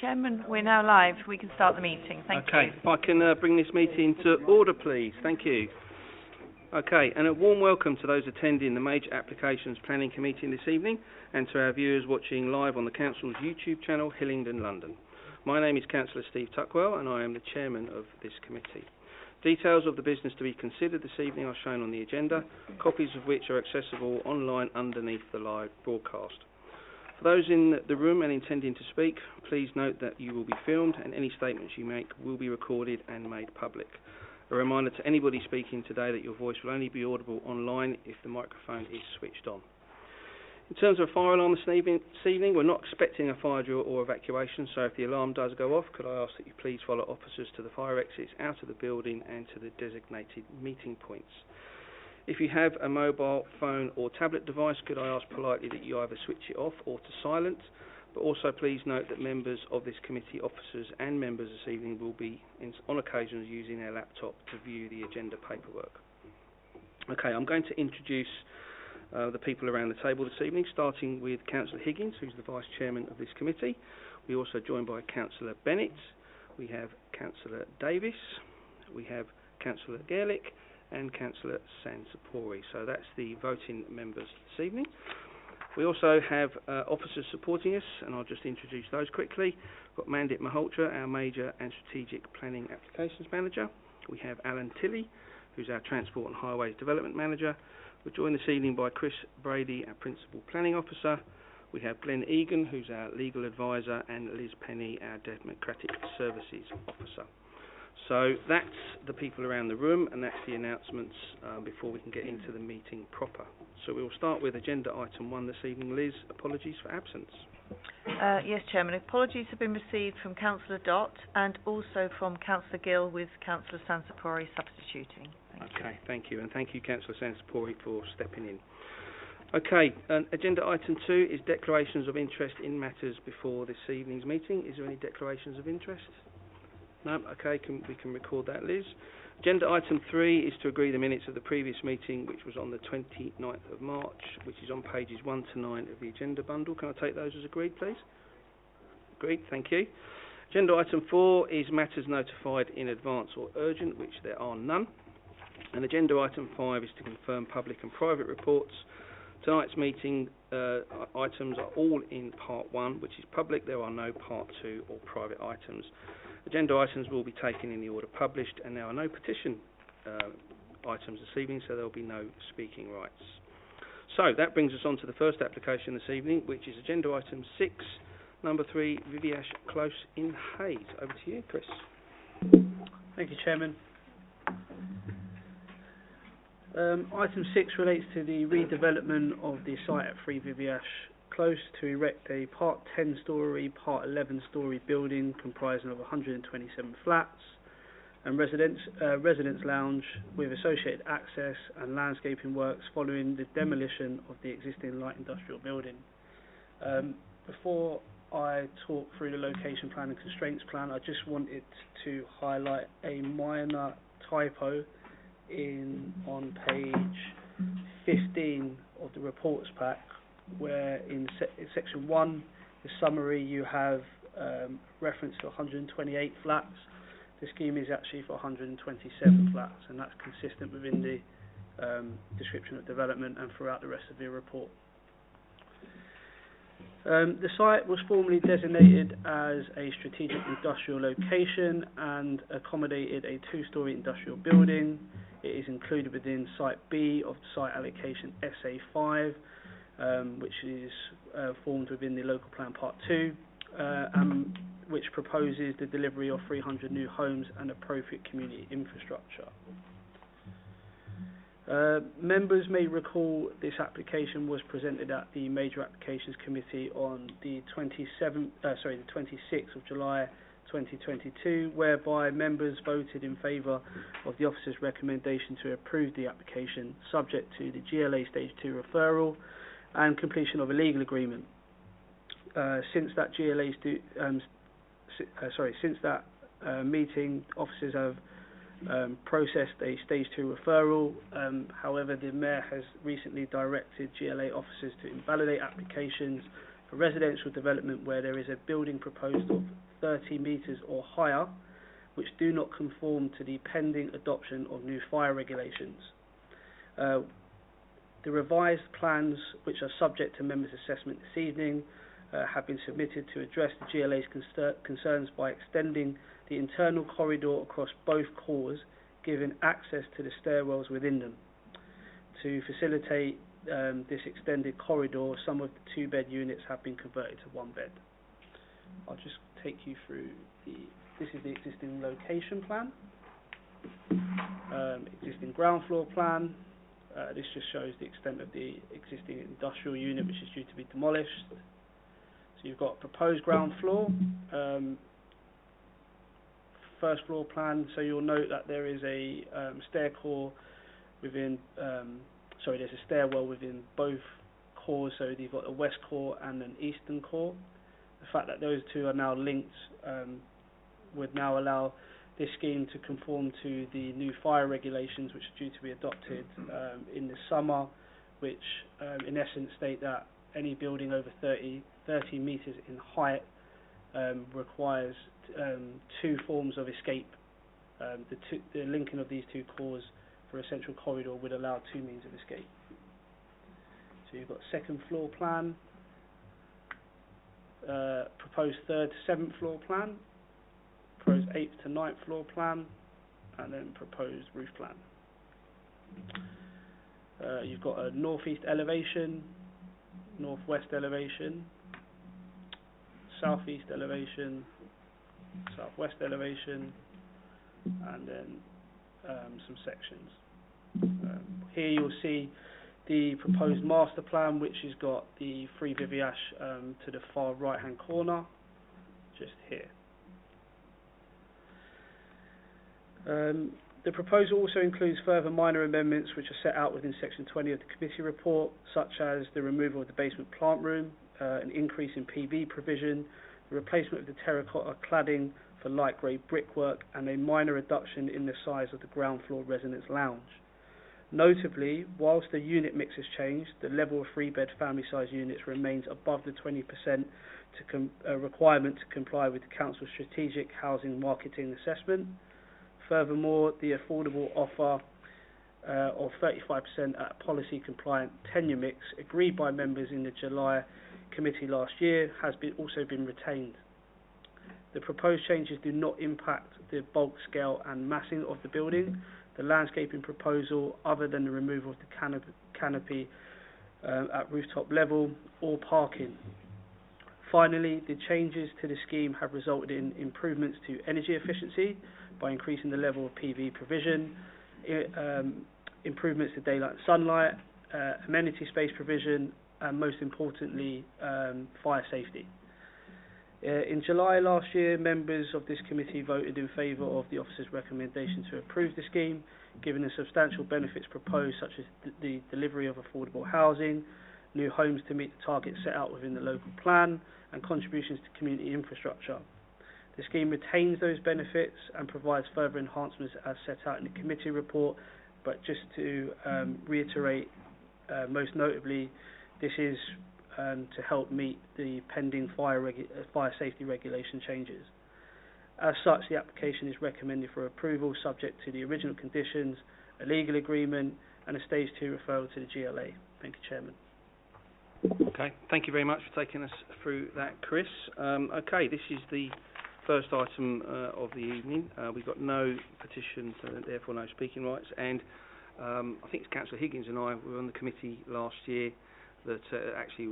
Chairman, we're now live. We can start the meeting. Thank you. Okay, if I can bring this meeting to order, please. Thank you. Okay, and a warm welcome to those attending the Major Applications Planning Committee this evening, and to our viewers watching live on the Council's YouTube channel, Hillingdon, London. My name is Councillor Steve Tuckwell, and I am the Chairman of this committee. Details of the business to be considered this evening are shown on the agenda, copies of which are accessible online underneath the live broadcast. For those in the room and intending to speak, please note that you will be filmed and any statements you make will be recorded and made public. A reminder to anybody speaking today that your voice will only be audible online if the microphone is switched on. In terms of a fire alarm this evening, we're not expecting a fire drill or evacuation, so if the alarm does go off, could I ask that you please follow officers to the fire exits out of the building and to the designated meeting points. If you have a mobile phone or tablet device, could I ask politely that you either switch it off or to silent, but also please note that members of this committee, officers and members this evening will be on occasions using their laptop to view the agenda paperwork. Okay, I'm going to introduce the people around the table this evening, starting with Councillor Higgins, who's the Vice Chairman of this committee. We're also joined by Councillor Bennett, we have Councillor Davis, we have Councillor Gaelic and Councillor Sansapori. So that's the voting members this evening. We also have officers supporting us, and I'll just introduce those quickly. We've got Mandip Malhotra, our Major and Strategic Planning Applications Manager. We have Alan Tilley, who's our Transport and Highways Development Manager. We're joined this evening by Chris Brady, our Principal Planning Officer. We have Glenn Egan, who's our Legal Advisor, and Liz Penny, our Democratic Services Officer. So that's the people around the room, and that's the announcements before we can get into the meeting proper. So we'll start with agenda item 1 this evening. Liz, apologies for absence. Yes, Chairman. Apologies have been received from Councillor Dott and also from Councillor Gill, with Councillor Sansapori substituting. Thank you. And thank you, Councillor Sansapori, for stepping in. Okay, agenda item 2 is declarations of interest in matters before this evening's meeting. Is there any declarations of interest? No? Okay, we can record that, Liz. Agenda item 3 is to agree the minutes of the previous meeting, which was on the 29th of March, which is on pages 1 to 9 of the agenda bundle. Can I take those as agreed, please? Agreed, thank you. Agenda item 4 is matters notified in advance or urgent, which there are none. And agenda item 5 is to confirm public and private reports. Tonight's meeting items are all in part 1, which is public. There are no part 2 or private items. Agenda items will be taken in the order published, and there are no petition items this evening, so there will be no speaking rights. So that brings us on to the first application this evening, which is agenda item 6, number 3, Viviash Close in Hayes. Over to you, Chris. Thank you, Chairman. Item 6 relates to the redevelopment of the site at 3 Viviash Close to erect a part 10-storey, part 11-storey building comprising of 127 flats and residence lounge with associated access and landscaping works following the demolition of the existing light industrial building. Before I talk through the location plan and constraints plan, I just wanted to highlight a minor typo on page 15 of the reports pack, where in section 1, the summary, you have reference to 128 flats. The scheme is actually for 127 flats, and that's consistent within the description of development and throughout the rest of the report. The site was formerly designated as a strategic industrial location and accommodated a 2-storey industrial building. It is included within Site B of site allocation SA5, which is formed within the local plan part 2, which proposes the delivery of 300 new homes and appropriate community infrastructure. Members may recall this application was presented at the Major Applications Committee on the 26th of July 2022, whereby members voted in favour of the officer's recommendation to approve the application, subject to the GLA Stage 2 referral and completion of a legal agreement. Since that meeting, officers have processed a Stage 2 referral. However, the Mayor has recently directed GLA officers to invalidate applications for residential development where there is a building proposed of 30 metres or higher, which do not conform to the pending adoption of new fire regulations. The revised plans, which are subject to members' assessment this evening, have been submitted to address the GLA's concerns by extending the internal corridor across both cores, giving access to the stairwells within them. To facilitate this extended corridor, some of the 2-bed units have been converted to 1 bed. I'll just take you through this is the existing location plan, existing ground floor plan. This just shows the extent of the existing industrial unit, which is due to be demolished. So you've got proposed ground floor, first floor plan. So you'll note that there is a stair core within. There's a stairwell within both cores. So you've got a west core and an eastern core. The fact that those two are now linked would now allow this scheme to conform to the new fire regulations, which are due to be adopted in the summer, which in essence state that any building over 30 metres in height requires 2 forms of escape. The linking of these 2 cores for a central corridor would allow 2 means of escape. So you've got second floor plan, proposed 3rd to 7th floor plan, proposed 8th to 9th floor plan, and then proposed roof plan. You've got a northeast elevation, northwest elevation, southeast elevation, southwest elevation, and then some sections. Here you'll see the proposed master plan, which has got the 3 Viviash to the far right hand corner, just here. The proposal also includes further minor amendments which are set out within section 20 of the committee report, such as the removal of the basement plant room, an increase in PV provision, the replacement of the terracotta cladding for light grey brickwork, and a minor reduction in the size of the ground floor residence lounge. Notably, whilst the unit mix has changed, the level of 3-bed family size units remains above the 20% requirement to comply with the Council's strategic housing marketing assessment. Furthermore, the affordable offer of 35% at a policy compliant tenure mix agreed by members in the July committee last year has also been retained. The proposed changes do not impact the bulk scale and massing of the building, the landscaping proposal other than the removal of the canopy at rooftop level, or parking. Finally, the changes to the scheme have resulted in improvements to energy efficiency by increasing the level of PV provision, improvements to daylight and sunlight, amenity space provision, and most importantly, fire safety. In July last year, members of this committee voted in favour of the officer's recommendation to approve the scheme, given the substantial benefits proposed, such as the delivery of affordable housing, new homes to meet the targets set out within the local plan, and contributions to community infrastructure. The scheme retains those benefits and provides further enhancements as set out in the committee report, but just to reiterate, most notably, this is to help meet the pending fire safety regulation changes. As such, the application is recommended for approval subject to the original conditions, a legal agreement, and a Stage 2 referral to the GLA. Thank you, Chairman. Okay, thank you very much for taking us through that, Chris. Okay, this is the first item of the evening. We've got no petitions, and therefore no speaking rights, and I think it's Councillor Higgins and I were on the committee last year that actually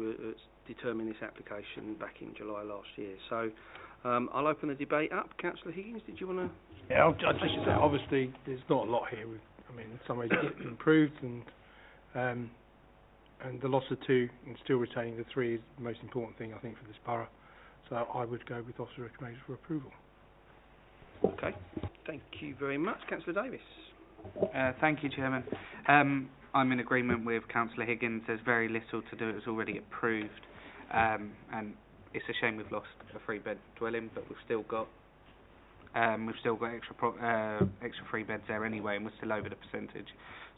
determined this application back in July last year. So I'll open the debate up. Councillor Higgins, did you want to? Yeah, I'll just say, obviously there's not a lot here. I mean, in some ways it's improved, and the loss of 2 and still retaining the 3 is the most important thing, I think, for this borough. So I would go with officer recommendation for approval. Okay, thank you very much. Councillor Davis. Thank you, Chairman. I'm in agreement with Councillor Higgins. There's very little to do. It was already approved, and it's a shame we've lost a 3-bed dwelling, but we've still got extra 3 beds there anyway, and we're still over the percentage.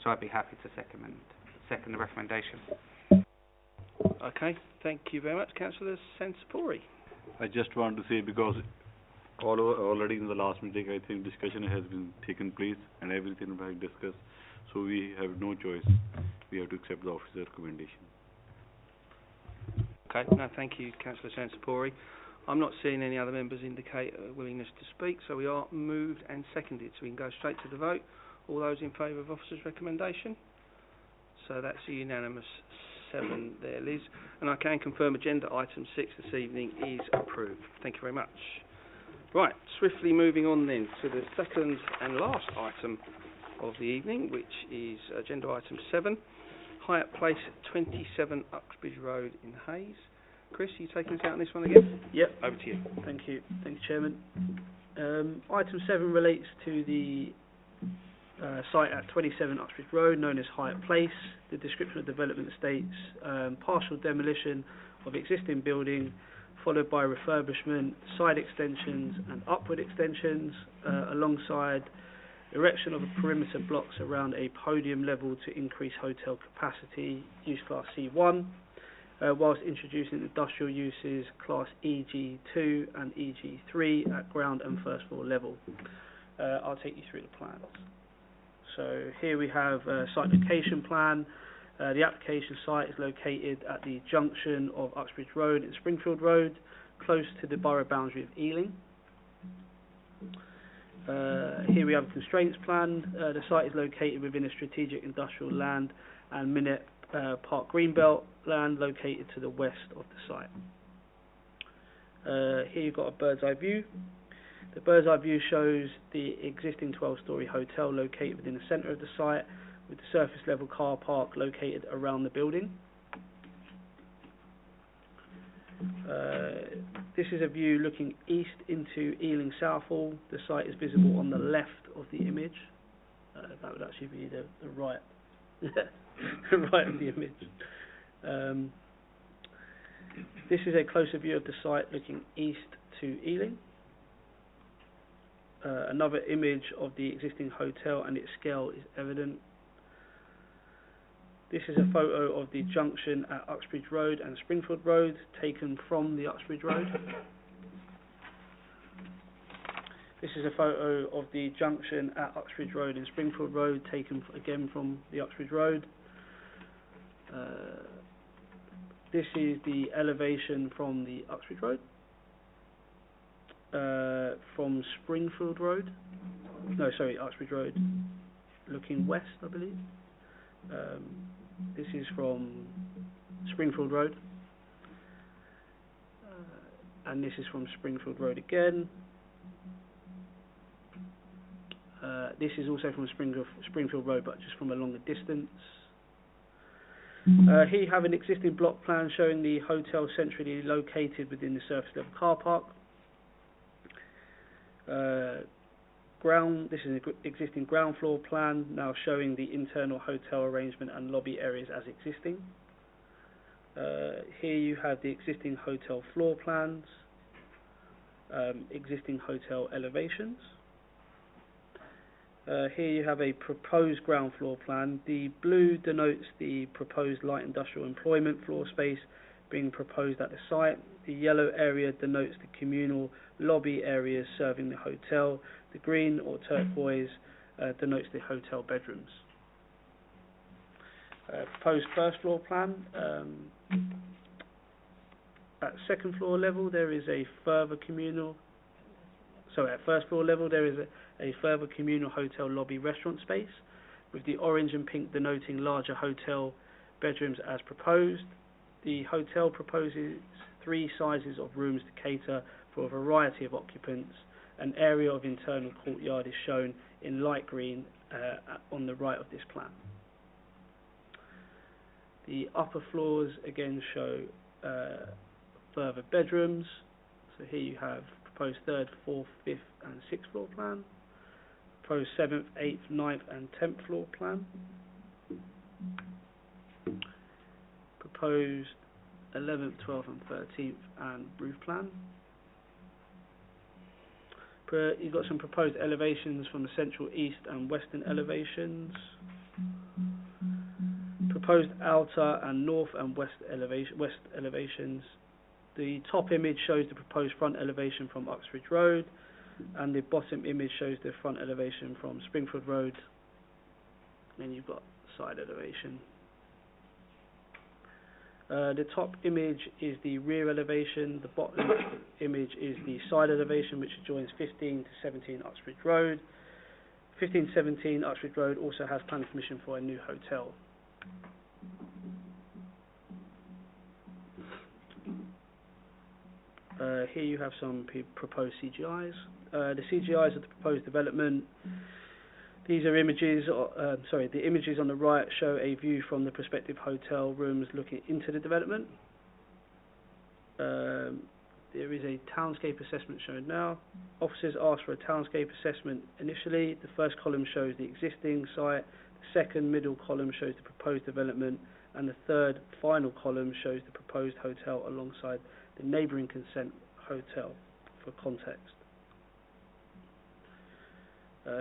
So I'd be happy to second the recommendation. Okay, thank you very much. Councillor Sansapori. I just want to say, because already in the last meeting, I think discussion has been taken place and everything was discussed. So we have no choice. We have to accept the officer's recommendation. Okay, no, thank you, Councillor Sansapori. I'm not seeing any other members indicate a willingness to speak, so we are moved and seconded, so we can go straight to the vote. All those in favour of officer's recommendation? So that's a unanimous 7 there, Liz. And I can confirm agenda item 6 this evening is approved. Thank you very much. Right, swiftly moving on then to the second and last item of the evening, which is agenda item 7, Hyatt Place, 27 Uxbridge Road in Hayes. Chris, are you taking us out on this one again? Yep. Over to you. Thank you, Chairman. Item 7 relates to the site at 27 Uxbridge Road, known as Hyatt Place. The description of development states partial demolition of existing building, followed by refurbishment, side extensions and upward extensions, alongside erection of a perimeter blocks around a podium level to increase hotel capacity, use class C1, whilst introducing industrial uses class EG2 and EG3 at ground and first floor level. I'll take you through the plans. So here we have a site location plan. The application site is located at the junction of Uxbridge Road and Springfield Road, close to the borough boundary of Ealing. Here we have a constraints plan. The site is located within a strategic industrial land and Minute Park Greenbelt land located to the west of the site. Here you've got a bird's eye view. The bird's eye view shows the existing 12-storey hotel located within the centre of the site, with the surface level car park located around the building. This is a view looking east into Ealing Southall. The site is visible on the left of the image. That would actually be the right, the right of the image. This is a closer view of the site looking east to Ealing. Another image of the existing hotel and its scale is evident. This is a photo of the junction at Uxbridge Road and Springfield Road, taken from the Uxbridge Road. This is a photo of the junction at Uxbridge Road and Springfield Road, taken again from the Uxbridge Road. This is the elevation from the Uxbridge Road. From Springfield Road. No, sorry, Uxbridge Road, looking west, I believe. This is from Springfield Road, and this is from Springfield Road again. This is also from Springfield Road, but just from a longer distance. Here you have an existing block plan showing the hotel centrally located within the surface level car park. This is an existing ground floor plan, now showing the internal hotel arrangement and lobby areas as existing. Here you have the existing hotel floor plans, existing hotel elevations. Here you have a proposed ground floor plan. The blue denotes the proposed light industrial employment floor space being proposed at the site. The yellow area denotes the communal lobby areas serving the hotel. The green or turquoise denotes the hotel bedrooms. Proposed first floor plan. At second floor level there is a further communal. Sorry, at first floor level there is a further communal hotel lobby restaurant space, with the orange and pink denoting larger hotel bedrooms as proposed. The hotel proposes 3 sizes of rooms to cater for a variety of occupants. An area of internal courtyard is shown in light green on the right of this plan. The upper floors again show further bedrooms. So here you have proposed 3rd, 4th, 5th and 6th floor plan. Proposed 7th, 8th, 9th and 10th floor plan. Proposed 11th, 12th and 13th and roof plan. You've got some proposed elevations from the central east and western elevations. Proposed outer and north and west elevations. The top image shows the proposed front elevation from Uxbridge Road. and the bottom image shows the front elevation from Springfield Road. Then you've got side elevation. The top image is the rear elevation. The bottom image is the side elevation, which adjoins 15 to 17 Uxbridge Road. 15 to 17 Uxbridge Road also has planning permission for a new hotel. Here you have some proposed CGIs. The CGIs of the proposed development. These are images, the images on the right show a view from the prospective hotel rooms looking into the development. There is a townscape assessment shown now. Officers asked for a townscape assessment initially. The first column shows the existing site, the second middle column shows the proposed development, and the third final column shows the proposed hotel alongside the neighbouring consent hotel for context.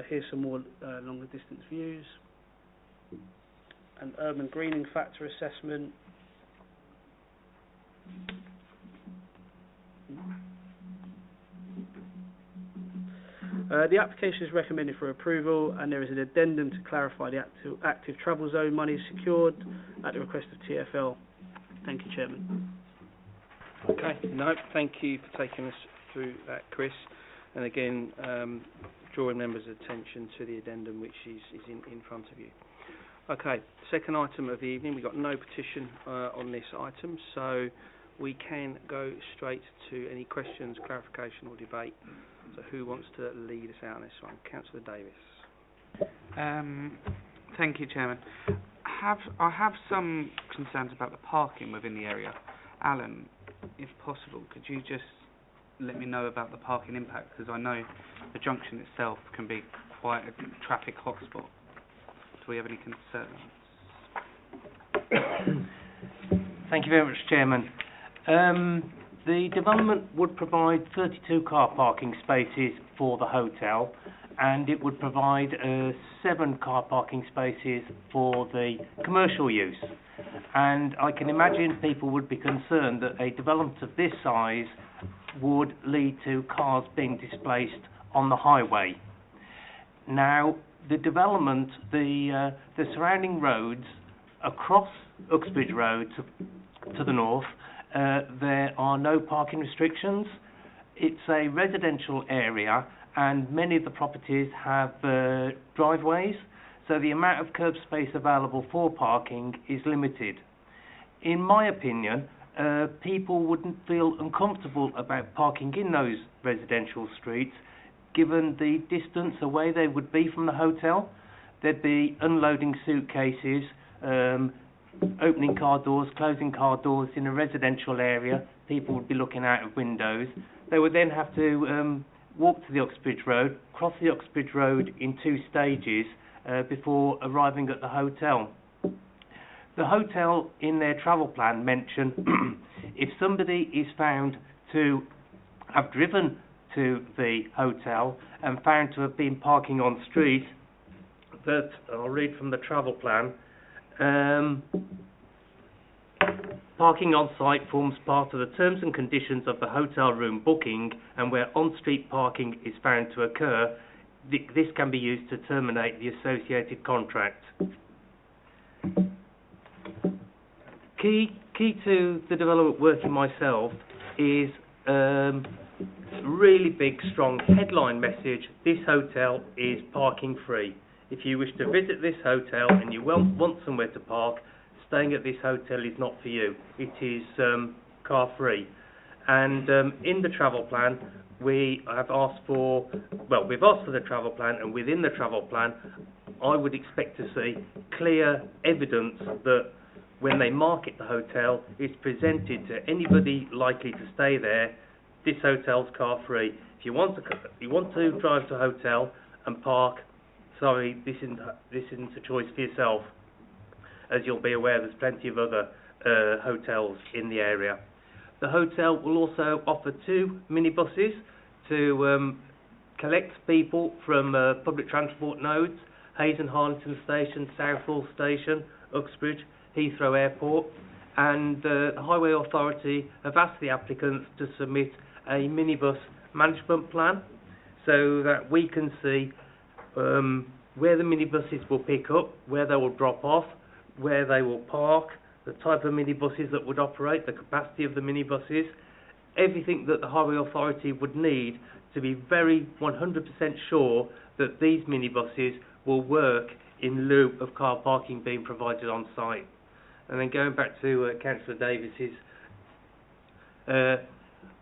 Here's some more longer distance views. An urban greening factor assessment. The application is recommended for approval, and there is an addendum to clarify the active travel zone money secured at the request of TfL. Thank you, Chairman. Okay, no, thank you for taking us through that, Chris. And again, drawing members' attention to the addendum which is in front of you. Okay, second item of the evening, we've got no petition on this item, so we can go straight to any questions, clarification or debate. So who wants to lead us out on this one? Councillor Davis. Thank you, Chairman. I have some concerns about the parking within the area. Alan, if possible, could you just let me know about the parking impact, because I know the junction itself can be quite a traffic hotspot. Do we have any concerns? Thank you very much, Chairman. The development would provide 32 car parking spaces for the hotel, and it would provide 7 car parking spaces for the commercial use. And I can imagine people would be concerned that a development of this size would lead to cars being displaced on the highway. Now, the development, the surrounding roads across Uxbridge Road to the north, there are no parking restrictions. It's a residential area, and many of the properties have driveways, so the amount of curb space available for parking is limited. In my opinion, people wouldn't feel uncomfortable about parking in those residential streets, given the distance away they would be from the hotel. There'd be unloading suitcases, opening car doors, closing car doors in a residential area. People would be looking out of windows. They would then have to walk to the Uxbridge Road, cross the Uxbridge Road in 2 stages before arriving at the hotel. The hotel in their travel plan mention if somebody is found to have driven to the hotel and found to have been parking on street, that I'll read from the travel plan. Parking on site forms part of the terms and conditions of the hotel room booking, and where on-street parking is found to occur, this can be used to terminate the associated contract. Key to the development working myself is really big, strong headline message: this hotel is parking free. If you wish to visit this hotel and you want somewhere to park, staying at this hotel is not for you. It is car free. And in the travel plan, we've asked for the travel plan, and within the travel plan, I would expect to see clear evidence that when they market the hotel, it's presented to anybody likely to stay there, this hotel's car free. If you want to drive to a hotel and park, sorry, this isn't a choice for yourself. As you'll be aware, there's plenty of other hotels in the area. The hotel will also offer 2 minibuses to collect people from public transport nodes: Hayes and Harlington Station, Southall Station, Uxbridge, Heathrow Airport, and the Highway Authority have asked the applicants to submit a minibus management plan. so that we can see where the minibuses will pick up, where they will drop off, where they will park, the type of minibuses that would operate, the capacity of the minibuses, everything that the highway authority would need to be very 100% sure that these minibuses will work in lieu of car parking being provided on site. And then going back to Councillor Davis's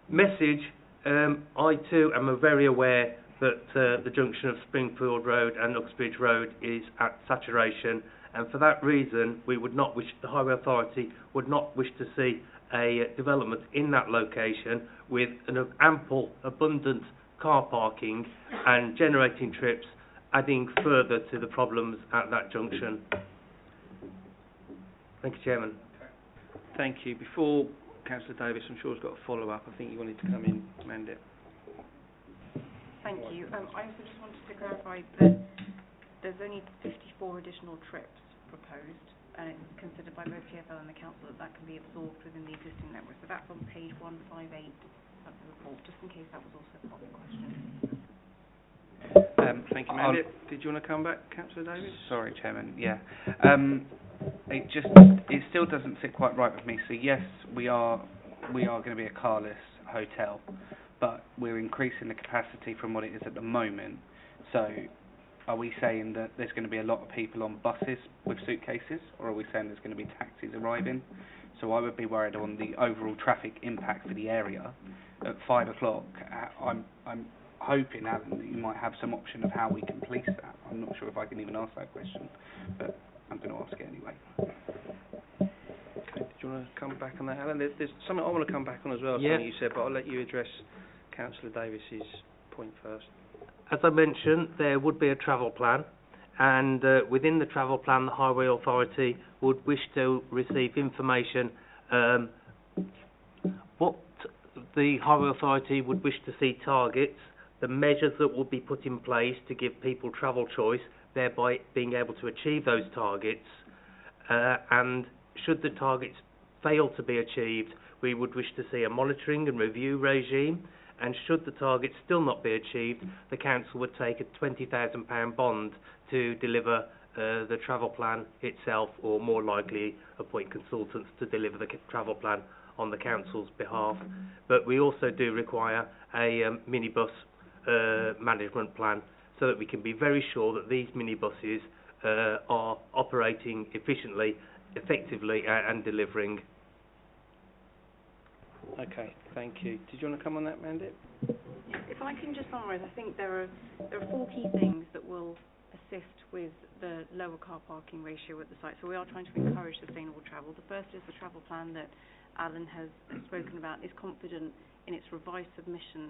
message, I too am very aware that the junction of Springfield Road and Uxbridge Road is at saturation, and for that reason we would not wish, the highway authority would not wish to see a development in that location with an ample, abundant car parking and generating trips, adding further to the problems at that junction. Thank you, Chairman. Thank you. Before Councillor Davis, I'm sure, has got a follow-up. I think you wanted to come in, Mandip. Thank you. I also just wanted to clarify that there's only 54 additional trips proposed, and it's considered by both TfL and the council that can be absorbed within the existing network. So that's on page 158 of the report, just in case that was also part of the question. Thank you, Mandip. Did you want to come back, Councillor Davis? Sorry, Chairman. Yeah. It still doesn't sit quite right with me. So yes, we are going to be a carless hotel, but we're increasing the capacity from what it is at the moment. So are we saying that there's going to be a lot of people on buses with suitcases, or are we saying there's going to be taxis arriving? So I would be worried on the overall traffic impact for the area. At 5 o'clock, I'm hoping, Alan, that you might have some option of how we can police that. I'm not sure if I can even ask that question, but I'm going to ask it anyway. Okay, did you want to come back on that, Alan? There's something I want to come back on as well, Yeah. something you said, but I'll let you address Councillor Davis's point first. As I mentioned, there would be a travel plan, and within the travel plan, the Highway Authority would wish to receive information. What the Highway Authority would wish to see targets, the measures that will be put in place to give people travel choice, thereby being able to achieve those targets, and should the targets fail to be achieved, we would wish to see a monitoring and review regime, and should the targets still not be achieved, the council would take a £20,000 bond to deliver the travel plan itself, or more likely appoint consultants to deliver the travel plan on the council's behalf. But we also do require a minibus management plan, so that we can be very sure that these minibuses are operating efficiently, effectively, and delivering. Okay, thank you. Did you want to come on that, Mandip? If I can just summarise, I think there are 4 key things that will assist with the lower car parking ratio at the site. So we are trying to encourage sustainable travel. The first is the travel plan that Alan has spoken about is confident in its revised submission,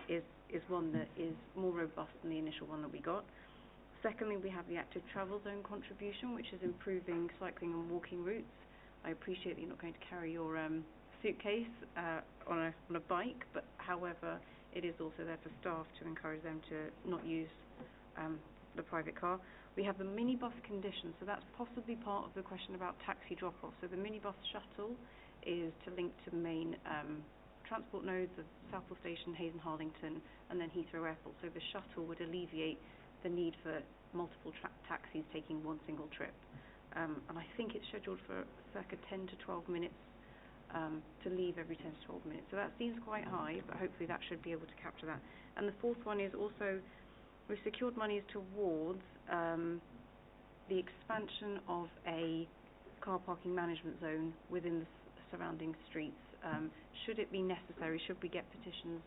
is one that is more robust than the initial one that we got. Secondly, we have the active travel zone contribution, which is improving cycling and walking routes. I appreciate that you're not going to carry your suitcase on a bike, but however, it is also there for staff to encourage them to not use the private car. We have the minibus condition, so that's possibly part of the question about taxi drop-off. So the minibus shuttle is to link to the main transport nodes of Southall Station, Hayes and Harlington, and then Heathrow Airport. So the shuttle would alleviate the need for multiple taxis taking one single trip. And I think it's scheduled for circa 10 to 12 minutes to leave every 10 to 12 minutes. So that seems quite high, but hopefully that should be able to capture that. And the fourth one is also, we've secured monies towards the expansion of a car parking management zone within the surrounding streets. Should it be necessary, should we get petitions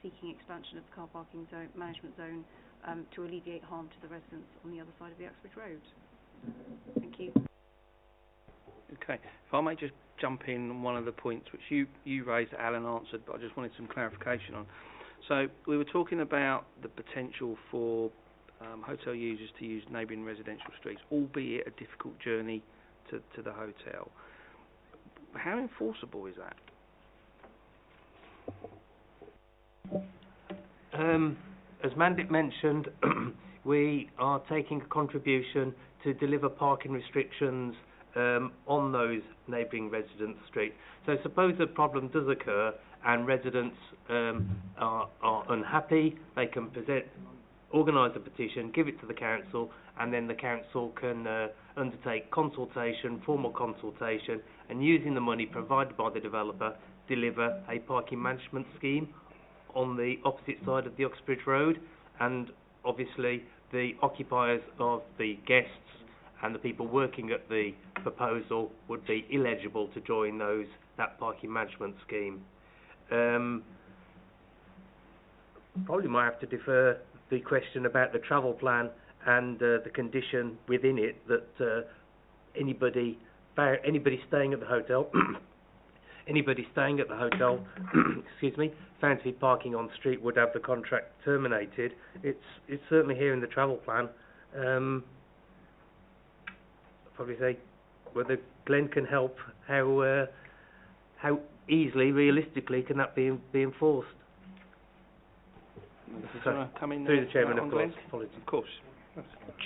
seeking expansion of the car parking zone, management zone to alleviate harm to the residents on the other side of the Uxbridge Road? Thank you. Okay, if I may just jump in on one of the points which you raised that Alan answered, but I just wanted some clarification on. So we were talking about the potential for hotel users to use neighbouring residential streets, albeit a difficult journey to the hotel. How enforceable is that? As Mandip mentioned, we are taking a contribution to deliver parking restrictions on those neighbouring residents' street. So suppose a problem does occur and residents are unhappy, they can organise a petition, give it to the council, and then the council can undertake formal consultation, and using the money provided by the developer, deliver a parking management scheme on the opposite side of the Uxbridge Road, and obviously the occupiers of the guests and the people working at the proposal would be eligible to join that parking management scheme. Probably might have to defer the question about the travel plan and the condition within it that anybody staying at the hotel excuse me, found to be parking on street would have the contract terminated. It's certainly here in the travel plan. I'll probably say whether Glenn can help how easily, realistically, can that be enforced? Come in through the chairman, of course. Apologies. Of course.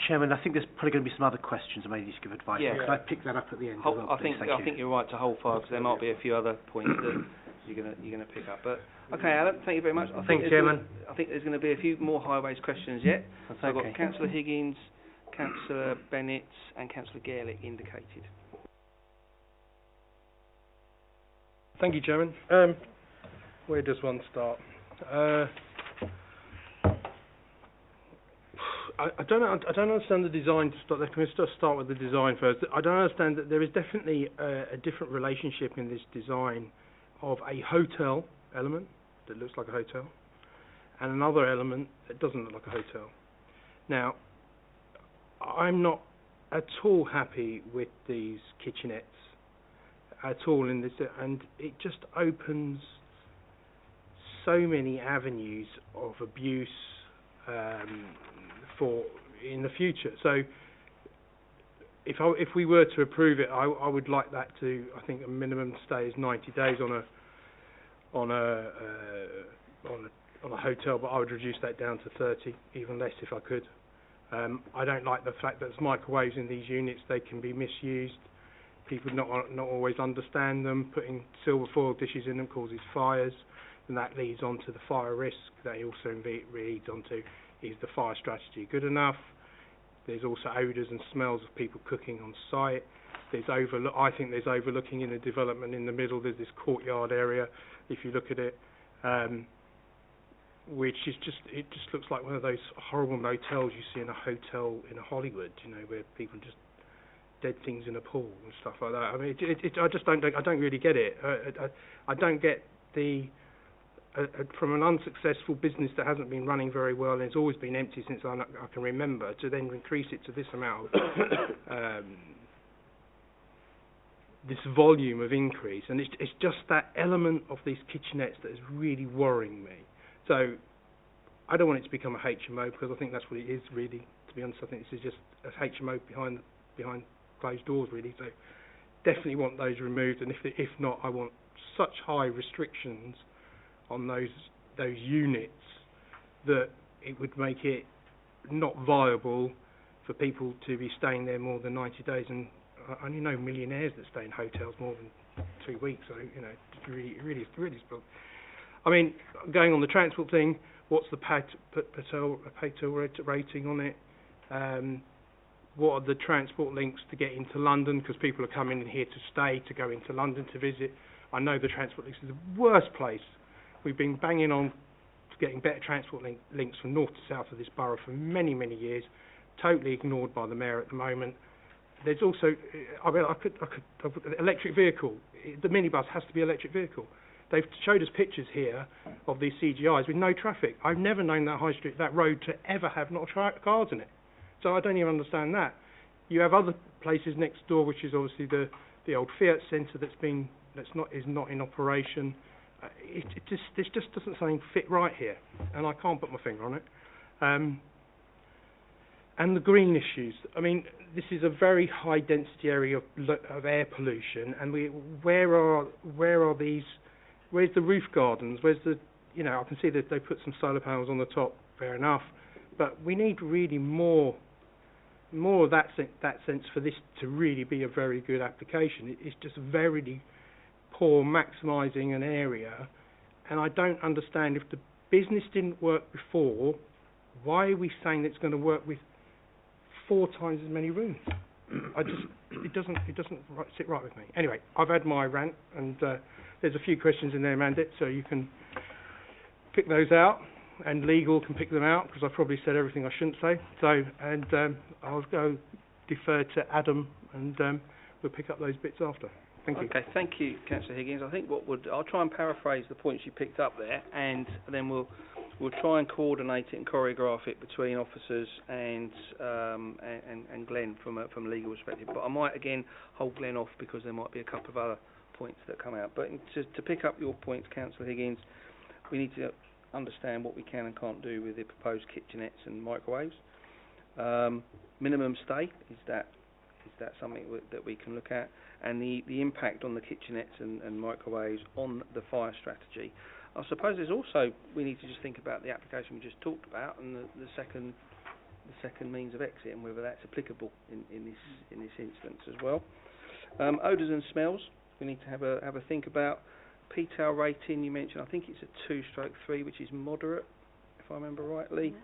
Chairman, I think there's probably going to be some other questions I may need to give advice on. Can I pick that up at the end? I think you're right to hold fire because there might be a few other points that you're going to pick up. But okay, Alan, thank you very much. Thank you, Chairman. I think there's going to be a few more highways questions yet. That's so I've okay. got Councillor Higgins, Councillor Bennett, and Councillor Gaelic indicated. Thank you, Chairman. Where does one start? I don't understand the design to start. Can we start with the design first? I don't understand that there is definitely a different relationship in this design of a hotel element that looks like a hotel and another element that doesn't look like a hotel. Now, I'm not at all happy with these kitchenettes at all in this, and it just opens so many avenues of abuse for in the future. So if we were to approve it, I would like that to, I think a minimum stay is 90 days on a hotel, but I would reduce that down to 30, even less if I could. I don't like the fact that there's microwaves in these units. They can be misused. People not always understand them. Putting silver foil dishes in them causes fires, and that leads on to the fire risk. That also leads on to, is the fire strategy good enough? There's also odours and smells of people cooking on site. I think there's overlooking in the development in the middle. There's this courtyard area, if you look at it, which is it just looks like one of those horrible motels you see in a hotel in Hollywood, where people just dead things in a pool and stuff like that. I mean, I don't really get it. I don't get from an unsuccessful business that hasn't been running very well and it's always been empty since I can remember, to then increase it to this amount of this volume of increase, and it's just that element of these kitchenettes that is really worrying me. So I don't want it to become a HMO, because I think that's what it is really. To be honest, I think this is just a HMO behind closed doors really. So definitely want those removed, and if not, I want such high restrictions on those units that it would make it not viable for people to be staying there more than 90 days. And I only know millionaires that stay in hotels more than 2 weeks. So it's really. I mean, going on the transport thing, what's the Patel rating on it? What are the transport links to get into London? Because people are coming in here to stay, to go into London to visit. I know the transport links is the worst place. We've been banging on to getting better transport links from north to south of this borough for many, many years. Totally ignored by the mayor at the moment. There's also, I could electric vehicle. The minibus has to be electric vehicle. They've showed us pictures here of these CGIs with no traffic. I've never known that high street, that road, to ever have not cars in it. So I don't even understand that. You have other places next door, which is obviously the old Fiat Centre is not in operation. This just doesn't something fit right here, and I can't put my finger on it. And the green issues. I mean, this is a very high density area of air pollution, and where are these? Where's the roof gardens? Where's the? I can see that they put some solar panels on the top. Fair enough, but we need really more more of that sense for this to really be a very good application. It's just very poor maximising an area, and I don't understand, if the business didn't work before, why are we saying it's going to work with 4 times as many rooms? It doesn't sit right with me. Anyway, I've had my rant, and there's a few questions in there, Mandit, so you can pick those out, and legal can pick them out, because I've probably said everything I shouldn't say. So, and I'll go defer to Adam, and we'll pick up those bits after. Thank you. Okay, thank you, Councillor Higgins. I think I'll try and paraphrase the points you picked up there, and then we'll try and coordinate it and choreograph it between officers and Glenn from a legal perspective. But I might again hold Glenn off, because there might be a couple of other points that come out. But to pick up your points, Councillor Higgins, we need to understand what we can and can't do with the proposed kitchenettes and microwaves. Minimum stay, is that something that we can look at? And the impact on the kitchenettes and microwaves on the fire strategy. I suppose there's also, we need to just think about the application we just talked about, and the second means of exit, and whether that's applicable in this instance as well. Odours and smells, we need to have a think about. P-tail rating, you mentioned, I think it's a 2/3, which is moderate, if I remember rightly.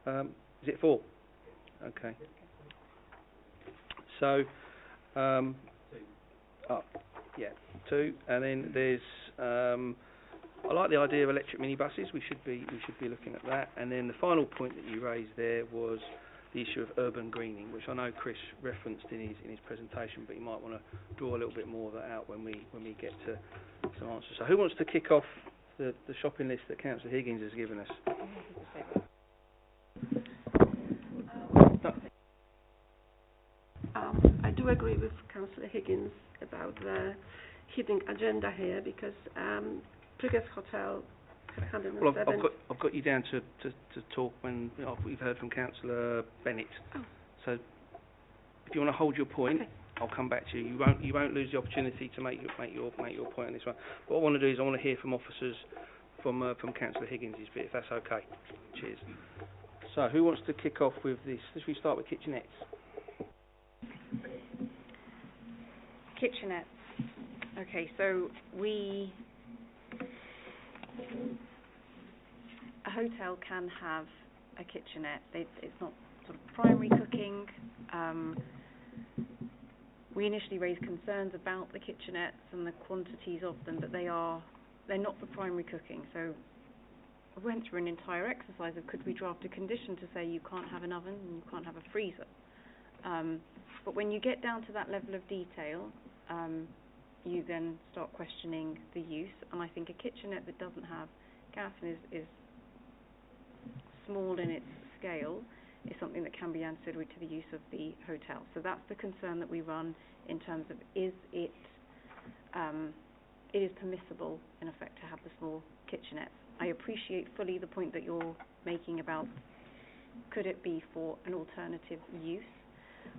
Is it 4? Okay. So, 2, and then there's I like the idea of electric minibuses. We should be looking at that. And then the final point that you raised there was the issue of urban greening, which I know Chris referenced in his presentation, but you might want to draw a little bit more of that out when we get to some answers. So who wants to kick off the shopping list that Councillor Higgins has given us? I do agree with Councillor Higgins about the hidden agenda here, because previous hotel, 107... Well, I've got you down to talk when we've heard from Councillor Bennett. Oh. So if you want to hold your point, okay, I'll come back to you. You won't lose the opportunity to make your point on this one. What I want to do is I want to hear from officers from Councillor Higgins' bit, if that's okay. Cheers. So who wants to kick off with this? Should we start with kitchenettes? Kitchenettes. Okay, so a hotel can have a kitchenette. It's not sort of primary cooking. We initially raised concerns about the kitchenettes and the quantities of them, but they're not for primary cooking. So I went through an entire exercise of, could we draft a condition to say you can't have an oven and you can't have a freezer. But when you get down to that level of detail, you then start questioning the use, and I think a kitchenette that doesn't have gas and is small in its scale is something that can be ancillary to the use of the hotel. So that's the concern that we run in terms of, it is permissible in effect to have the small kitchenettes. I appreciate fully the point that you're making about, could it be for an alternative use?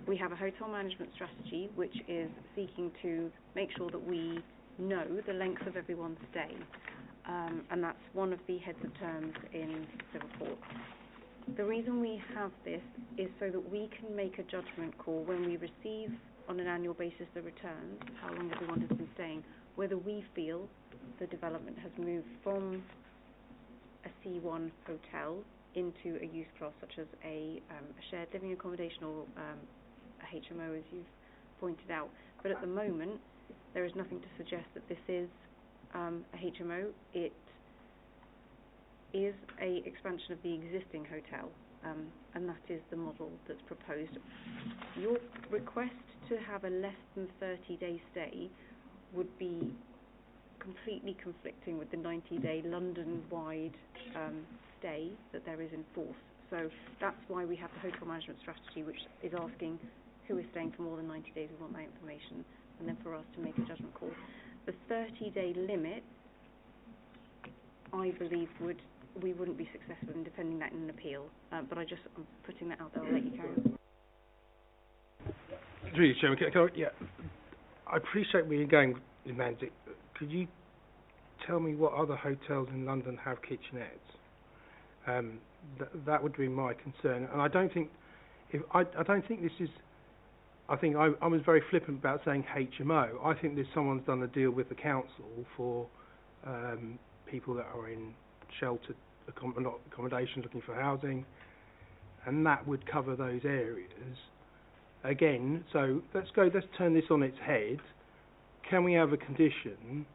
We have a hotel management strategy which is seeking to make sure that we know the length of everyone's stay, and that's one of the heads of terms in the report. The reason we have this is so that we can make a judgment call when we receive on an annual basis the returns, how long everyone has been staying, whether we feel the development has moved from a C1 hotel into a use class such as a shared living accommodation or a HMO, as you've pointed out. But at the moment, there is nothing to suggest that this is a HMO. It is a expansion of the existing hotel, and that is the model that's proposed. Your request to have a less than 30-day stay would be completely conflicting with the 90-day London-wide stay that there is in force. So that's why we have the hotel management strategy, which is asking who is staying for more than 90 days. We want that information, and then for us to make a judgment call. The 30-day limit, I believe, we wouldn't be successful in defending that in an appeal. But I'm putting that out there. I'll let you carry on. Through you, Chairman, I appreciate where you're going with Manzik. Could you tell me what other hotels in London have kitchenettes? That would be my concern. And I don't think I don't think this is. I think I was very flippant about saying HMO. I think there's someone's done a deal with the council for people that are in sheltered accommodation looking for housing, and that would cover those areas. Again, so let's turn this on its head. Can we have a condition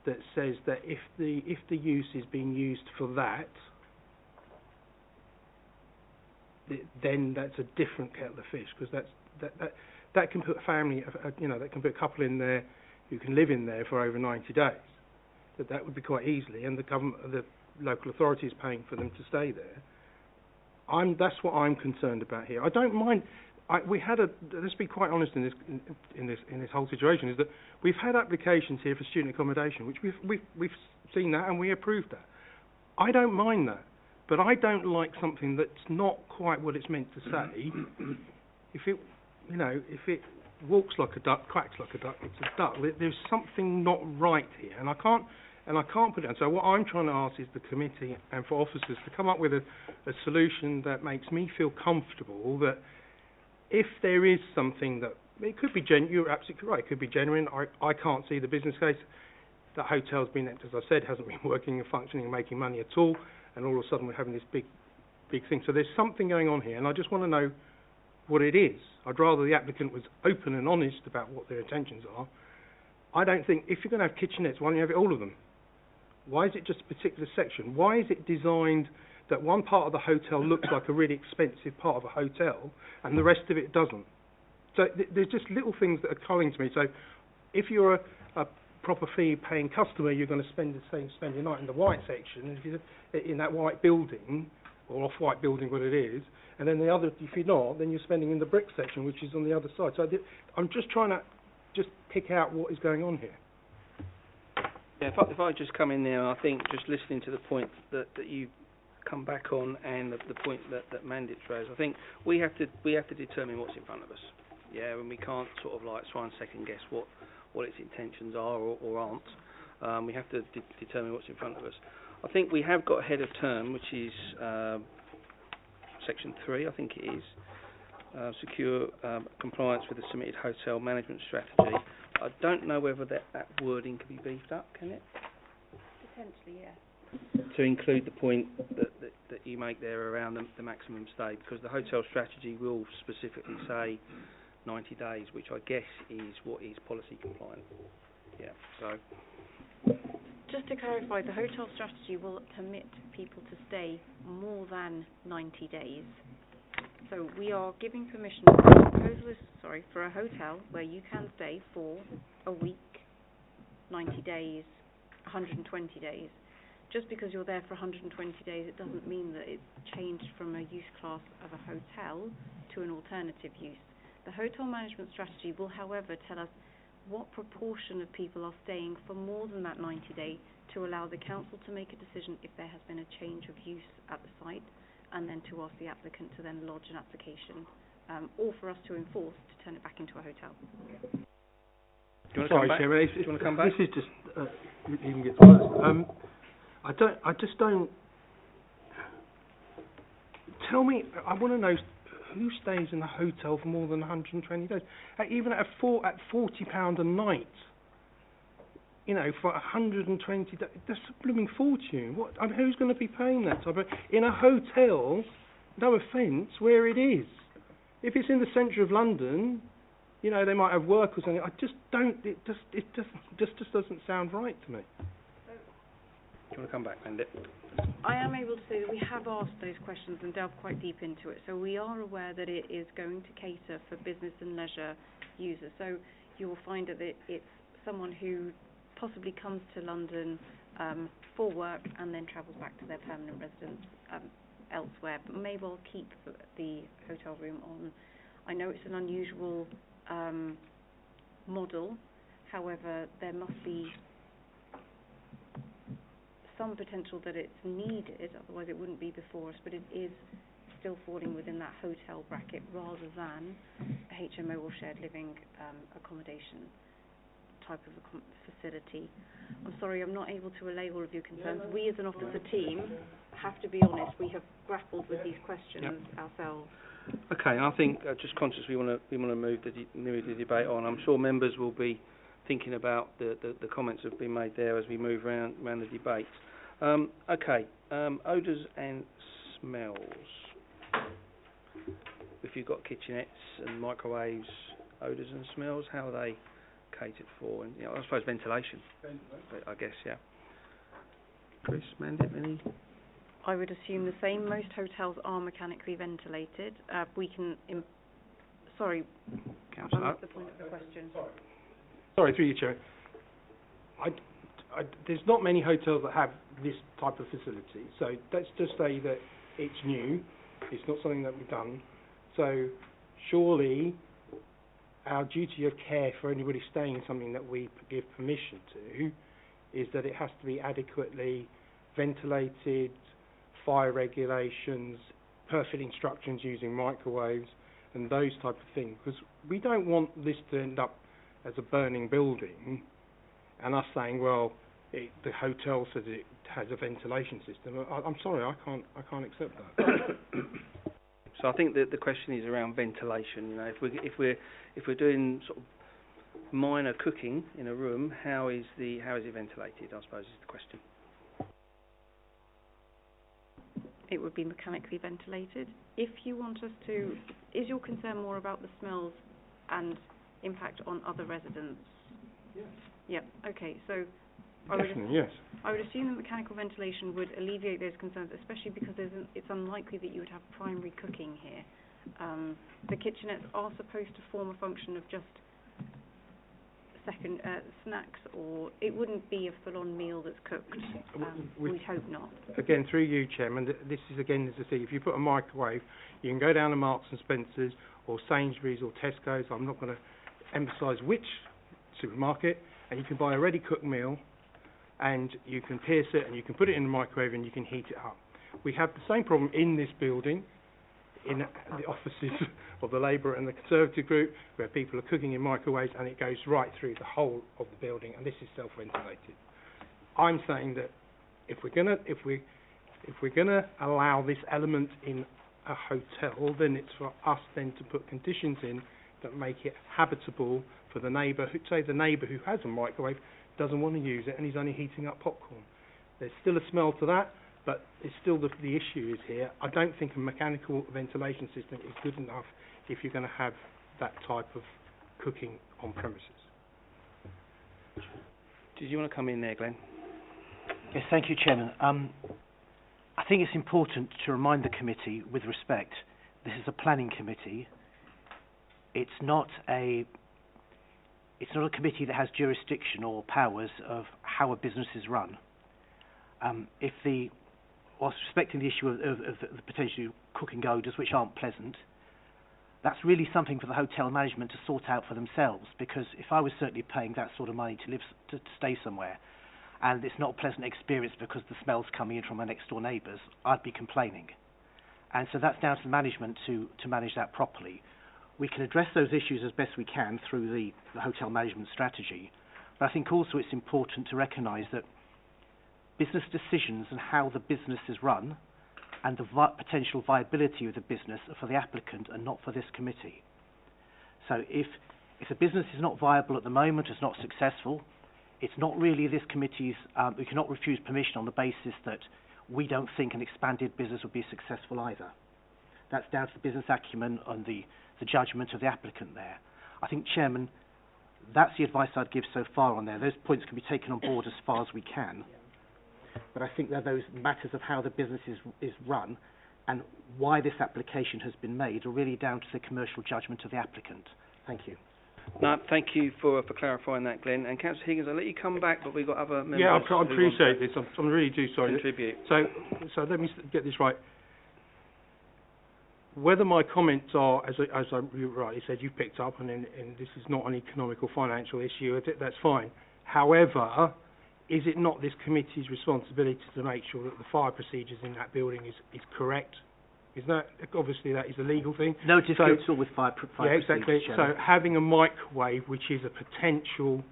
that says that if the use is being used for that, then that's a different kettle of fish, because that can put a family, that can put a couple in there who can live in there for over 90 days. That would be quite easily, and the local authority is paying for them to stay there. That's what I'm concerned about here. I don't mind. Let's be quite honest in this whole situation, is that we've had applications here for student accommodation, which we've seen that and we approved that. I don't mind that, but I don't like something that's not quite what it's meant to say. If it walks like a duck, quacks like a duck, it's a duck. There's something not right here, and I can't put it on. So what I'm trying to ask is the committee and for officers to come up with a solution that makes me feel comfortable that if there is something that, it could be you're absolutely right, it could be genuine. I can't see the business case. That hotel's been, as I said, hasn't been working and functioning and making money at all, and all of a sudden we're having this big thing. So there's something going on here, and I just want to know what it is. I'd rather the applicant was open and honest about what their intentions are. I don't think, if you're going to have kitchenettes, why don't you have all of them? Why is it just a particular section? Why is it designed that one part of the hotel looks like a really expensive part of a hotel and the rest of it doesn't? So there's just little things that are calling to me. So if you're a proper fee paying customer, you're going to spend your night in the white section, if you're in that white building, or off-white building, what it is, and then the other, if you're not, then you're spending in the brick section, which is on the other side. So I'm just trying to pick out what is going on here. Yeah, if I just come in there, I think just listening to the point that you come back on and the point that Mandip's raised, I think we have to determine what's in front of us. Yeah, and we can't sort of like try and second guess what its intentions are or aren't. We have to determine what's in front of us. I think we have got a head of term, which is section 3, I think it is, secure compliance with the submitted hotel management strategy. I don't know whether that wording can be beefed up, can it? Potentially, yeah. To include the point that you make there around the maximum stay, because the hotel strategy will specifically say 90 days, which I guess is what is policy compliant. Yeah, so. Just to clarify, the hotel strategy will permit people to stay more than 90 days. So we are giving permission for a hotel where you can stay for a week, 90 days, 120 days. Just because you're there for 120 days, it doesn't mean that it's changed from a use class of a hotel to an alternative use. The hotel management strategy will, however, tell us what proportion of people are staying for more than that 90 day to allow the council to make a decision if there has been a change of use at the site, and then to ask the applicant to then lodge an application, or for us to enforce to turn it back into a hotel. Do you want to come back? This is just it even gets worse. I just don't. Tell me. I want to know who stays in a hotel for more than 120 days. Even at £40 a night. You know, for 120 days, that's a blooming fortune. Who's going to be paying that type of... In a hotel, no offence, where it is. If it's in the centre of London, you know, they might have work or something. I just don't... It just doesn't sound right to me. Do you want to come back, Mandip? I am able to say that we have asked those questions and delved quite deep into it. So we are aware that it is going to cater for business and leisure users. So you will find that it's someone who possibly comes to London for work and then travels back to their permanent residence elsewhere, but may well keep the hotel room on. I know it's an unusual model, however, there must be some potential that it's needed, otherwise it wouldn't be before us, but it is still falling within that hotel bracket rather than a HMO or shared living accommodation type of facility. I'm sorry, I'm not able to allay all of your concerns. We as an officer team have to be honest, we have grappled with these questions ourselves. Okay, I think just conscious we want to move the debate on. I'm sure members will be thinking about the comments that have been made there as we move around the debate. Okay, odours and smells. If you've got kitchenettes and microwaves, odours and smells, how are they catered for? And I suppose ventilation. I guess, yeah. Chris, Mandip, any? I would assume the same. Most hotels are mechanically ventilated. We can... Sorry, Councillor. I missed the point of the question. Sorry, through you, Chair. There's not many hotels that have this type of facility. So let's just say that it's new. It's not something that we've done. So surely our duty of care for anybody staying in something that we give permission to is that it has to be adequately ventilated, fire regulations, perfect instructions using microwaves and those type of things. Because we don't want this to end up as a burning building and us saying, well, the hotel says it has a ventilation system. I'm sorry, I can't accept that. So I think that the question is around ventilation. You know, if we're doing sort of minor cooking in a room, how is it ventilated? I suppose is the question. It would be mechanically ventilated. If you want us to, is your concern more about the smells and impact on other residents? Yes. Yep. Okay. So Definitely, yes. I would assume that mechanical ventilation would alleviate those concerns, especially because it's unlikely that you would have primary cooking here. The kitchenettes are supposed to form a function of just second snacks, or it wouldn't be a full-on meal that's cooked. We'd hope not. Again, through you, Chairman, this is again the thing. If you put a microwave, you can go down to Marks and Spencer's or Sainsbury's or Tesco's. I'm not going to emphasise which supermarket, and you can buy a ready-cooked meal, and you can pierce it, and you can put it in the microwave, and you can heat it up. We have the same problem in this building, in the offices of the Labour and the Conservative group, where people are cooking in microwaves, and it goes right through the whole of the building, and this is self-ventilated. I'm saying that if we're gonna allow this element in a hotel, then it's for us then to put conditions in that make it habitable for the neighbour. Say the neighbour who has a microwave doesn't want to use it and he's only heating up popcorn. There's still a smell to that, but it's still the issue is here. I don't think a mechanical ventilation system is good enough if you're going to have that type of cooking on premises. Did you want to come in there, Glenn? Yes, thank you, Chairman. I think it's important to remind the committee, with respect, this is a planning committee. It's not a committee that has jurisdiction or powers of how a business is run. Whilst respecting the issue of the potential cooking odours, which aren't pleasant, that's really something for the hotel management to sort out for themselves, because if I was certainly paying that sort of money to stay somewhere, and it's not a pleasant experience because the smell's coming in from my next door neighbours, I'd be complaining. And so that's down to the management to manage that properly. We can address those issues as best we can through the hotel management strategy, but I think also it's important to recognise that business decisions and how the business is run and the potential viability of the business are for the applicant and not for this committee. So if a business is not viable at the moment, is not successful, it's not really this committee's, we cannot refuse permission on the basis that we don't think an expanded business would be successful either. That's down to the business acumen and the judgment of the applicant there. I think, Chairman, that's the advice I'd give so far on there. Those points can be taken on board as far as we can. But I think that those matters of how the business is run and why this application has been made are really down to the commercial judgment of the applicant. Thank you. No, thank you for clarifying that, Glenn. And Councillor Higgins, I'll let you come back, but we've got other members. Yeah, I appreciate this. I'm really do sorry. Contribute. So let me get this right. Whether my comments are, as you rightly said, you picked up, and this is not an economic or financial issue, that's fine. However, is it not this committee's responsibility to make sure that the fire procedures in that building is correct? Is that, obviously that is a legal thing. No disputal with fire yeah, exactly. So having a microwave, which is a potential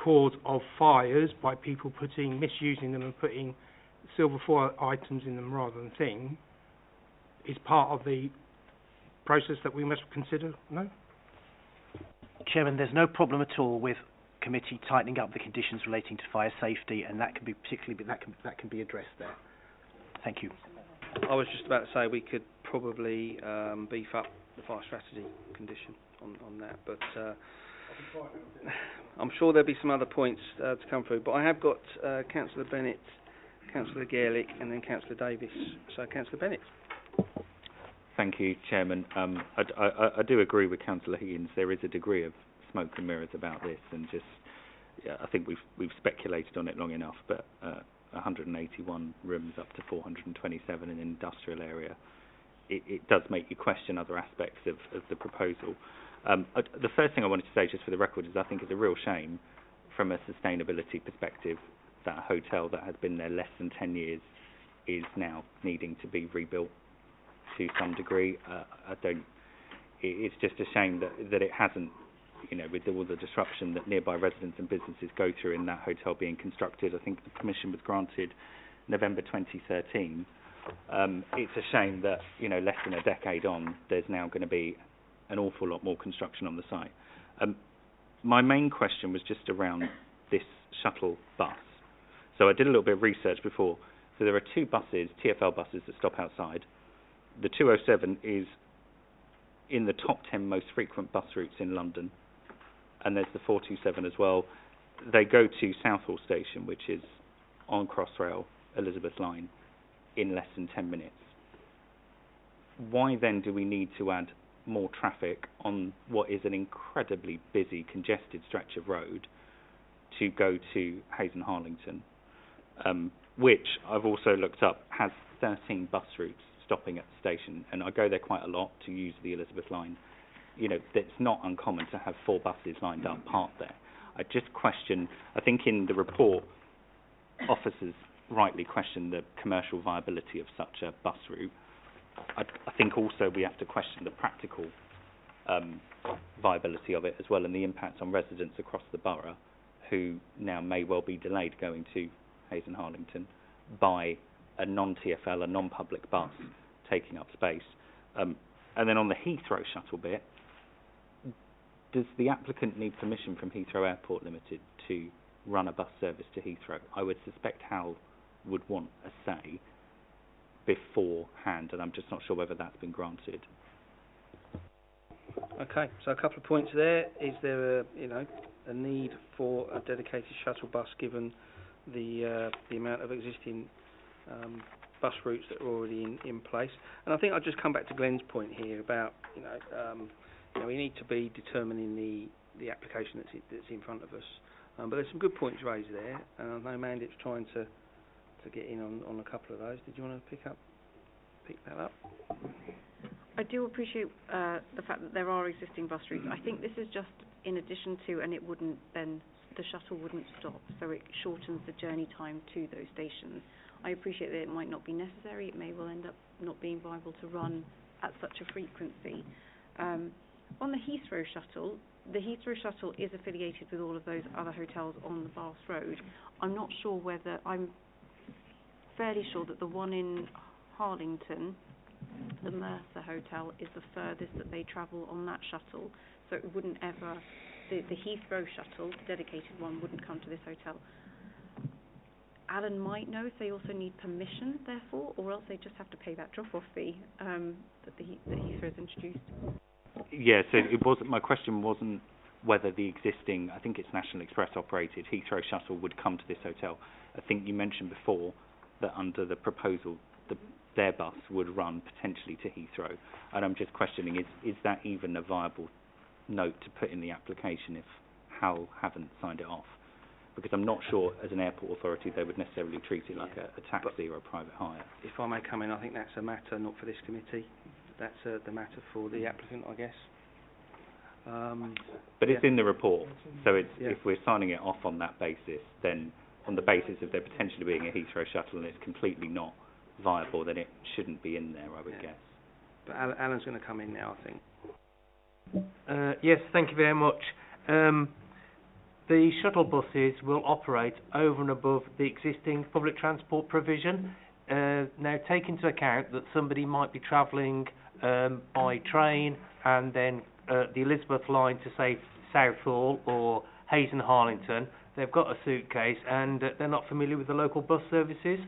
cause of fires by people misusing them and putting silver foil items in them rather than things, is part of the process that we must consider? No? Chairman, there's no problem at all with committee tightening up the conditions relating to fire safety, and that can be that can be addressed there. Thank you. I was just about to say we could probably beef up the fire strategy condition on that, but I'm sure there'll be some other points to come through. But I have got Councillor Bennett, Councillor Gaelic, and then Councillor Davis. So, Councillor Bennett. Thank you, Chairman. I do agree with Councillor Higgins. There is a degree of smoke and mirrors about this, and just I think we've speculated on it long enough. But 181 rooms up to 427 in an industrial area, it does make you question other aspects of the proposal. The first thing I wanted to say, just for the record, is I think it's a real shame from a sustainability perspective that a hotel that has been there less than 10 years is now needing to be rebuilt to some degree. It's just a shame that it hasn't, with all the disruption that nearby residents and businesses go through in that hotel being constructed. I think the permission was granted November 2013. It's a shame that, less than a decade on, there's now going to be an awful lot more construction on the site. My main question was just around this shuttle bus. So I did a little bit of research before. So there are two buses, TfL buses, that stop outside. The 207 is in the top 10 most frequent bus routes in London. And there's the 427 as well. They go to Southall Station, which is on Crossrail, Elizabeth Line, in less than 10 minutes. Why then do we need to add more traffic on what is an incredibly busy, congested stretch of road to go to Hayes and Harlington, which I've also looked up has 13 bus routes stopping at the station, and I go there quite a lot to use the Elizabeth Line. It's not uncommon to have 4 buses lined up parked there. I just question, I think in the report, officers rightly question the commercial viability of such a bus route. I think also we have to question the practical viability of it as well, and the impact on residents across the borough who now may well be delayed going to Hayes and Harlington by a non-TfL, a non-public bus taking up space. And then on the Heathrow shuttle bit, does the applicant need permission from Heathrow Airport Limited to run a bus service to Heathrow? I would suspect Hal would want a say beforehand, and I'm just not sure whether that's been granted. Okay, so a couple of points there. Is there a need for a dedicated shuttle bus given the amount of existing bus routes that are already in place? And I think I'll just come back to Glenn's point here about we need to be determining the application that's in front of us. But there's some good points raised there, and I know Mandip's trying to get in on a couple of those. Did you want to pick that up? I do appreciate the fact that there are existing bus routes. I think this is just in addition to, and it wouldn't then, the shuttle wouldn't stop, so it shortens the journey time to those stations. I appreciate that it might not be necessary. It may well end up not being viable to run at such a frequency. On the Heathrow shuttle is affiliated with all of those other hotels on the Bath Road. I'm fairly sure that the one in Harlington, the Mercer Hotel, is the furthest that they travel on that shuttle. So it wouldn't ever, the Heathrow shuttle, the dedicated one, wouldn't come to this hotel. Alan might know if they also need permission, therefore, or else they just have to pay that drop-off fee that Heathrow's introduced. Yeah, so it wasn't, my question wasn't whether the existing, I think it's National Express operated, Heathrow shuttle would come to this hotel. I think you mentioned before that under the proposal, their bus would run potentially to Heathrow. And I'm just questioning, is that even a viable note to put in the application if HAL haven't signed it off? Because I'm not sure, as an airport authority, they would necessarily treat it like a taxi or a private hire. If I may come in, I think that's a matter not for this committee. That's the matter for the applicant, I guess. But it's in the report, so if we're signing it off on that basis, then on the basis of there potentially being a Heathrow shuttle and it's completely not viable, then it shouldn't be in there, I would guess. But Alan's going to come in now, I think. Yes, thank you very much. The shuttle buses will operate over and above the existing public transport provision. Now, take into account that somebody might be travelling by train and then the Elizabeth line to say Southall or Hayes and Harlington. They've got a suitcase and they're not familiar with the local bus services.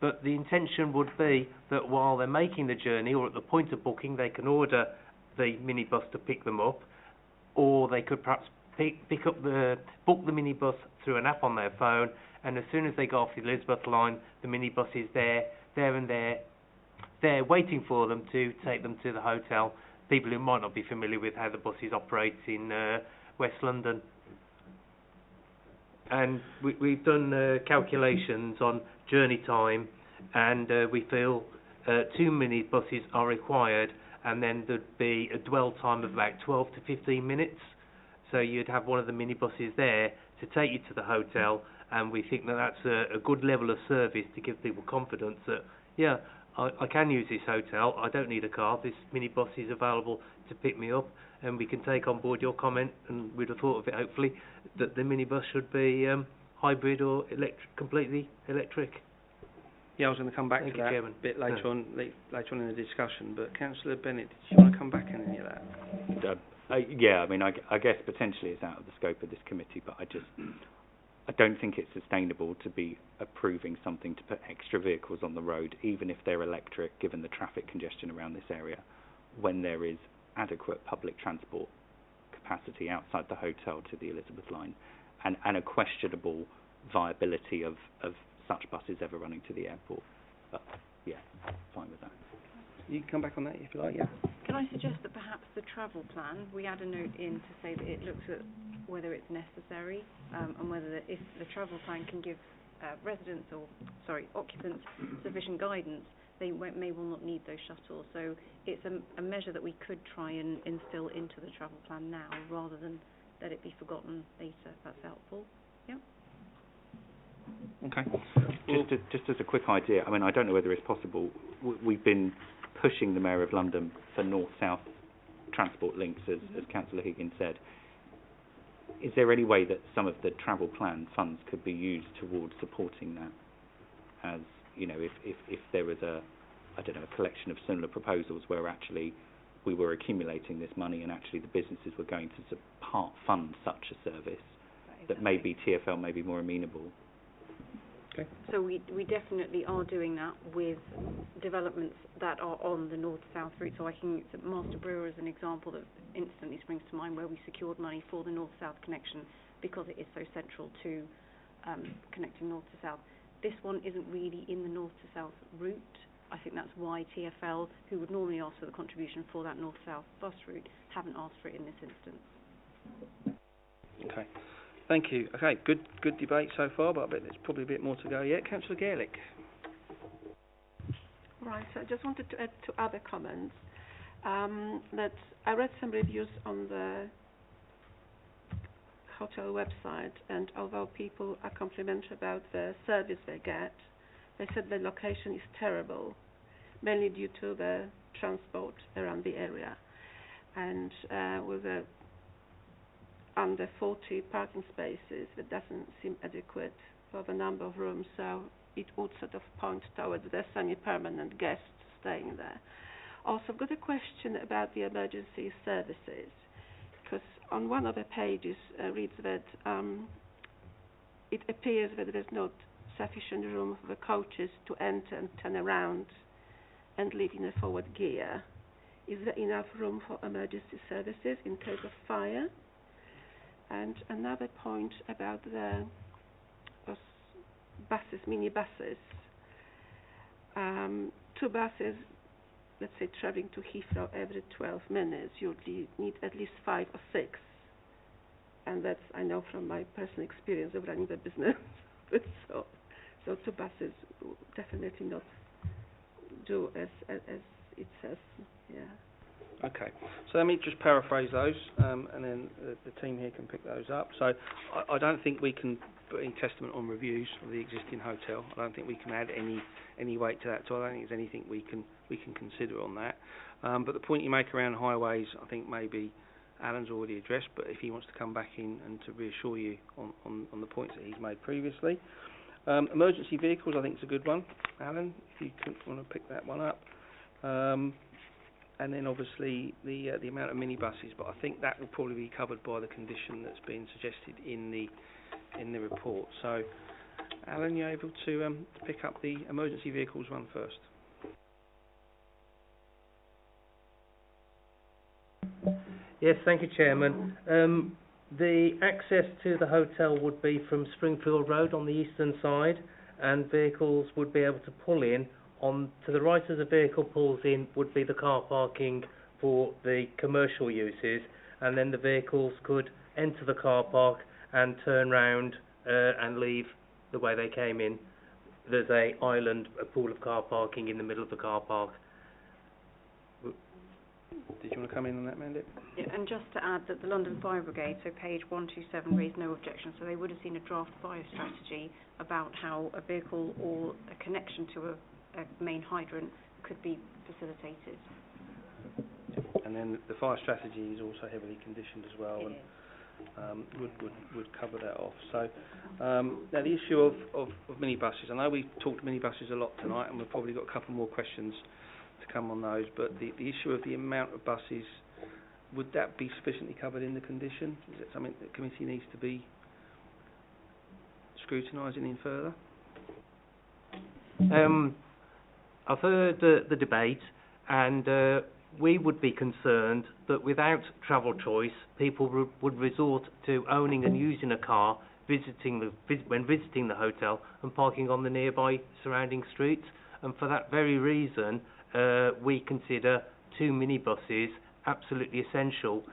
But the intention would be that while they're making the journey or at the point of booking, they can order the minibus to pick them up, or they could perhaps book the minibus through an app on their phone, and as soon as they go off the Elizabeth line, the minibus is there waiting for them to take them to the hotel. People who might not be familiar with how the buses operate in West London. And we've done calculations on journey time, and we feel 2 minibuses are required, and then there'd be a dwell time of about 12 to 15 minutes. So you'd have one of the minibuses there to take you to the hotel, and we think that that's a good level of service to give people confidence that, yeah, I can use this hotel, I don't need a car, this minibus is available to pick me up, and we can take on board your comment, and we'd have thought of it hopefully, that the minibus should be hybrid or completely electric. Yeah, I was going to come back Thank to you, that Chairman. a bit later on in the discussion, but Councillor Bennett, did you want to come back on any of that? Yeah, I mean, I guess potentially it's out of the scope of this committee, but I don't think it's sustainable to be approving something to put extra vehicles on the road, even if they're electric, given the traffic congestion around this area, when there is adequate public transport capacity outside the hotel to the Elizabeth line, and a questionable viability of such buses ever running to the airport. But yeah, fine with that. You can come back on that if you like, yeah. Can I suggest that perhaps the travel plan, we add a note in to say that it looks at whether it's necessary, and whether if the travel plan can give occupants sufficient guidance, they may well not need those shuttles. So it's a measure that we could try and instill into the travel plan now, rather than let it be forgotten later, if that's helpful. Yeah. Okay. Just as a quick idea, I mean, I don't know whether it's possible. We've been pushing the Mayor of London for north-south transport links, as Councillor Higgins said. Is there any way that some of the travel plan funds could be used towards supporting that? As you know, if there was a collection of similar proposals where actually we were accumulating this money and actually the businesses were going to part fund such a service, that maybe TfL may be more amenable. Okay. So we definitely are doing that with developments that are on the north-south route. So I can use Master Brewer as an example that instantly springs to mind, where we secured money for the north-south connection because it is so central to connecting north to south. This one isn't really in the north to south route. I think that's why TfL, who would normally ask for the contribution for that north-south bus route, haven't asked for it in this instance. Okay. Thank you. Okay, good debate so far, but I bet there's probably a bit more to go yet. Councillor Gaelic. Right, so I just wanted to add two other comments. That I read some reviews on the hotel website, and although people are complimentary about the service they get, they said the location is terrible, mainly due to the transport around the area. And with the under 40 parking spaces, that doesn't seem adequate for the number of rooms, so it would sort of point towards the semi-permanent guests staying there. Also, I've got a question about the emergency services, because on one of the pages reads that it appears that there's not sufficient room for the coaches to enter and turn around and leave in a forward gear. Is there enough room for emergency services in case of fire? And another point about the buses, minibuses. 2 buses, let's say, travelling to Heathrow every 12 minutes, you need at least 5 or 6. And that's, I know from my personal experience of running the business. so 2 buses definitely not do as it says, yeah. Okay, so let me just paraphrase those, and then the team here can pick those up. So I don't think we can put any testament on reviews of the existing hotel. I don't think we can add any weight to that. So I don't think there's anything we can consider on that. But the point you make around highways, I think maybe Alan's already addressed. But if he wants to come back in and to reassure you on the points that he's made previously, emergency vehicles, I think is a good one. Alan, if you want to pick that one up. and then obviously the amount of minibuses, but I think that will probably be covered by the condition that's been suggested in the report. So, Alan, you able to pick up the emergency vehicles one first? Yes, thank you, Chairman. The access to the hotel would be from Springfield Road on the eastern side, and vehicles would be able to pull in. On to the right as the vehicle pulls in would be the car parking for the commercial uses, and then the vehicles could enter the car park and turn round and leave the way they came in. There's a pool of car parking in the middle of the car park. Did you want to come in on that, Mandy? Yeah, and just to add that the London Fire Brigade, so page 127, raised no objection, so they would have seen a draft fire strategy about how a vehicle or a connection to a main hydrant could be facilitated. And then the fire strategy is also heavily conditioned as well, and would cover that off. So now the issue of minibuses. I know we've talked minibuses a lot tonight, and we've probably got a couple more questions to come on those. But the issue of the amount of buses, would that be sufficiently covered in the condition? Is it something that the committee needs to be scrutinising in further? I've heard the debate, and we would be concerned that without travel choice, people would resort to owning and using a car, when visiting the hotel, and parking on the nearby surrounding streets. And for that very reason, we consider 2 minibuses absolutely essential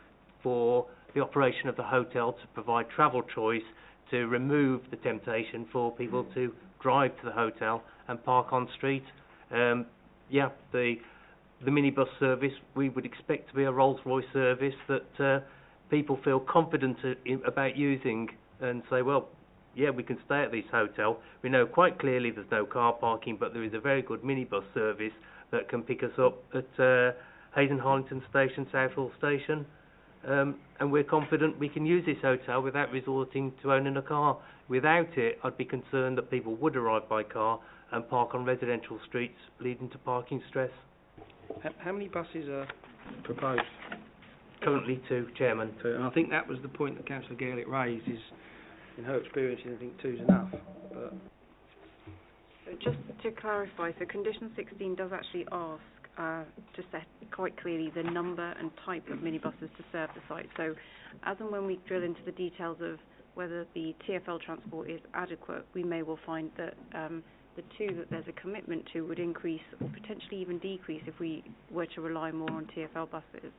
for the operation of the hotel, to provide travel choice, to remove the temptation for people to drive to the hotel and park on street. The minibus service we would expect to be a Rolls-Royce service that people feel confident about using and say, well, yeah, we can stay at this hotel. We know quite clearly there's no car parking, but there is a very good minibus service that can pick us up at Hayden-Harlington Station, Southall Station, and we're confident we can use this hotel without resorting to owning a car. Without it, I'd be concerned that people would arrive by car and park on residential streets, leading to parking stress. How many buses are proposed? Currently 2, Chairman. And I think that was the point that Councillor Garlick raised, is in her experience, I think 2's enough. But So just to clarify, so condition 16 does actually ask to set quite clearly the number and type of minibuses to serve the site. So as and when we drill into the details of whether the TfL transport is adequate, we may well find that the 2 that there's a commitment to would increase or potentially even decrease if we were to rely more on TfL buses.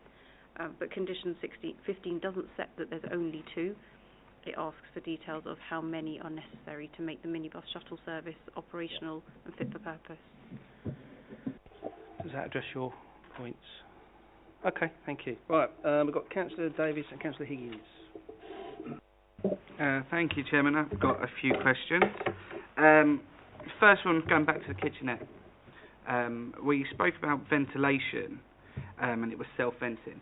But condition 15 doesn't set that there's only 2. It asks for details of how many are necessary to make the minibus shuttle service operational and fit for purpose. does that address your points? Okay, thank you. Right, we've got Councillor Davis and Councillor Higgins. Thank you, Chairman. I've got a few questions. First one, going back to the kitchenette. We spoke about ventilation, and it was self-venting.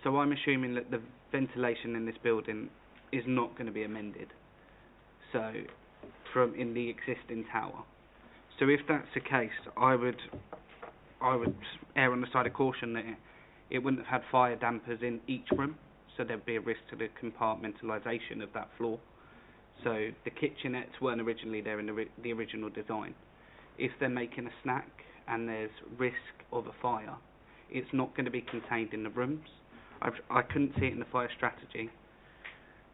So I'm assuming that the ventilation in this building is not going to be amended. So, from in the existing tower. So if that's the case, I would err on the side of caution that it wouldn't have had fire dampers in each room, so there'd be a risk to the compartmentalisation of that floor. So the kitchenettes weren't originally there in the original design. If they're making a snack and there's risk of a fire, it's not going to be contained in the rooms. I couldn't see it in the fire strategy,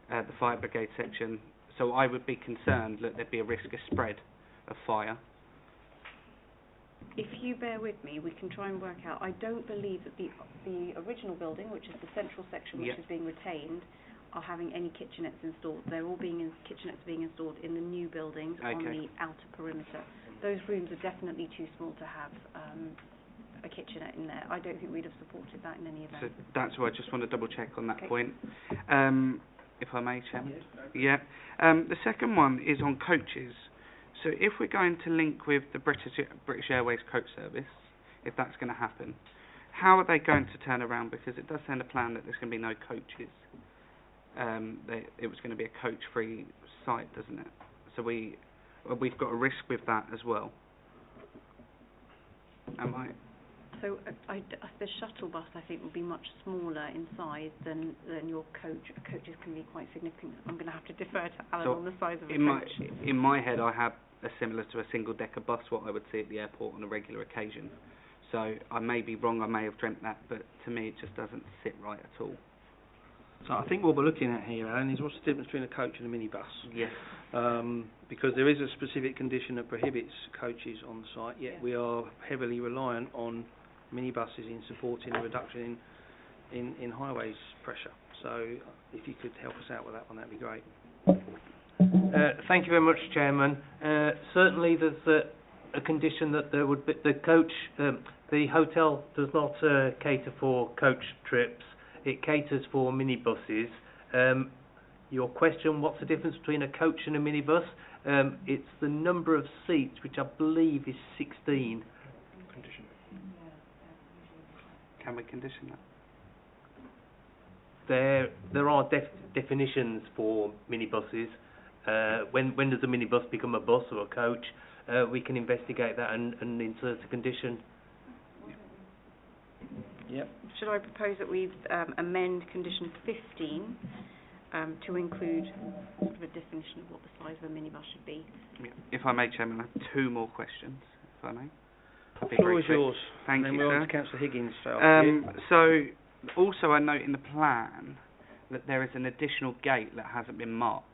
the fire brigade section, so I would be concerned that there'd be a risk of spread of fire. If you bear with me, we can try and work out. I don't believe that the original building, which is the central section which is being retained, are having any kitchenettes installed. They're all kitchenettes being installed in the new buildings on the outer perimeter. Those rooms are definitely too small to have a kitchenette in there. I don't think we'd have supported that in any event. So that's why I just want to double check on that point. If I may, Chairman. The second one is on coaches. So if we're going to link with the British Airways coach service, if that's going to happen, how are they going to turn around? Because it does say in the plan that there's going to be no coaches. It was going to be a coach-free site, doesn't it? So we've got a risk with that as well. Am I? So the shuttle bus, I think, will be much smaller in size than your coach. Coaches can be quite significant. I'm going to have to defer to Alan on the size of a coach. In my head, I have a similar to a single-decker bus, what I would see at the airport on a regular occasion. So I may be wrong, I may have dreamt that, but to me it just doesn't sit right at all. So I think what we're looking at here, Alan, is what's the difference between a coach and a minibus? Yes. Because there is a specific condition that prohibits coaches on the site, yet we are heavily reliant on minibuses in supporting a reduction in highways pressure. So if you could help us out with that one, that'd be great. Thank you very much, Chairman. Certainly there's a condition that there would be the coach, the hotel does not cater for coach trips. It caters for minibuses. Your question, what's the difference between a coach and a minibus? It's the number of seats, which I believe is 16. Condition. Can we condition There that? are definitions for minibuses. When does a minibus become a bus or a coach? We can investigate that and insert a condition. Yep. Should I propose that we amend condition 15 to include sort of a definition of what the size of a minibus should be? Yeah. If I may, Chairman, I have two more questions, if I may. The floor is yours. Thank and you, then we're sir. on to Councillor Higgins. So, also I note in the plan that there is an additional gate that hasn't been marked.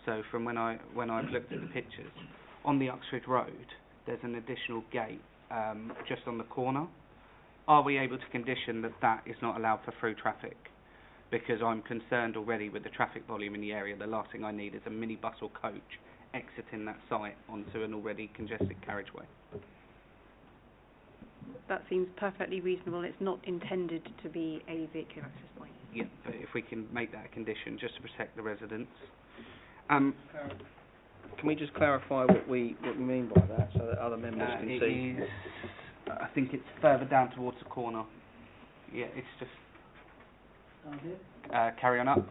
So from when I've looked at the pictures, on the Uxbridge Road, there's an additional gate just on the corner. Are we able to condition that is not allowed for through traffic? Because I'm concerned already with the traffic volume in the area. The last thing I need is a minibus or coach exiting that site onto an already congested carriageway. That seems perfectly reasonable. It's not intended to be a vehicular access point. Yeah, but if we can make that a condition just to protect the residents. Can we just clarify what we mean by that, so that other members can see? I think it's further down towards the corner. Yeah, it's just... carry on up.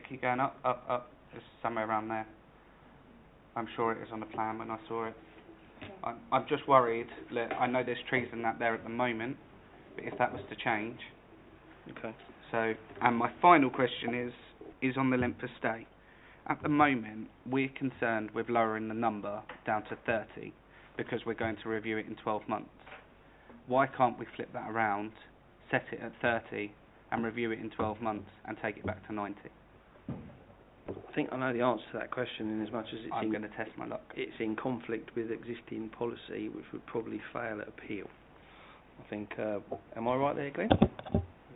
Keep going up. It's somewhere around there. I'm sure it is on the plan when I saw it. I'm just worried. Look, I know there's trees and that there at the moment, but if that was to change... Okay. So, and my final question is on the length of stay. At the moment, we're concerned with lowering the number down to 30 because we're going to review it in 12 months. Why can't we flip that around, set it at 30 and review it in 12 months and take it back to 90? I think I know the answer to that question in as much as I'm going to test my luck. It's in conflict with existing policy, which would probably fail at appeal. I think, am I right there, Glenn?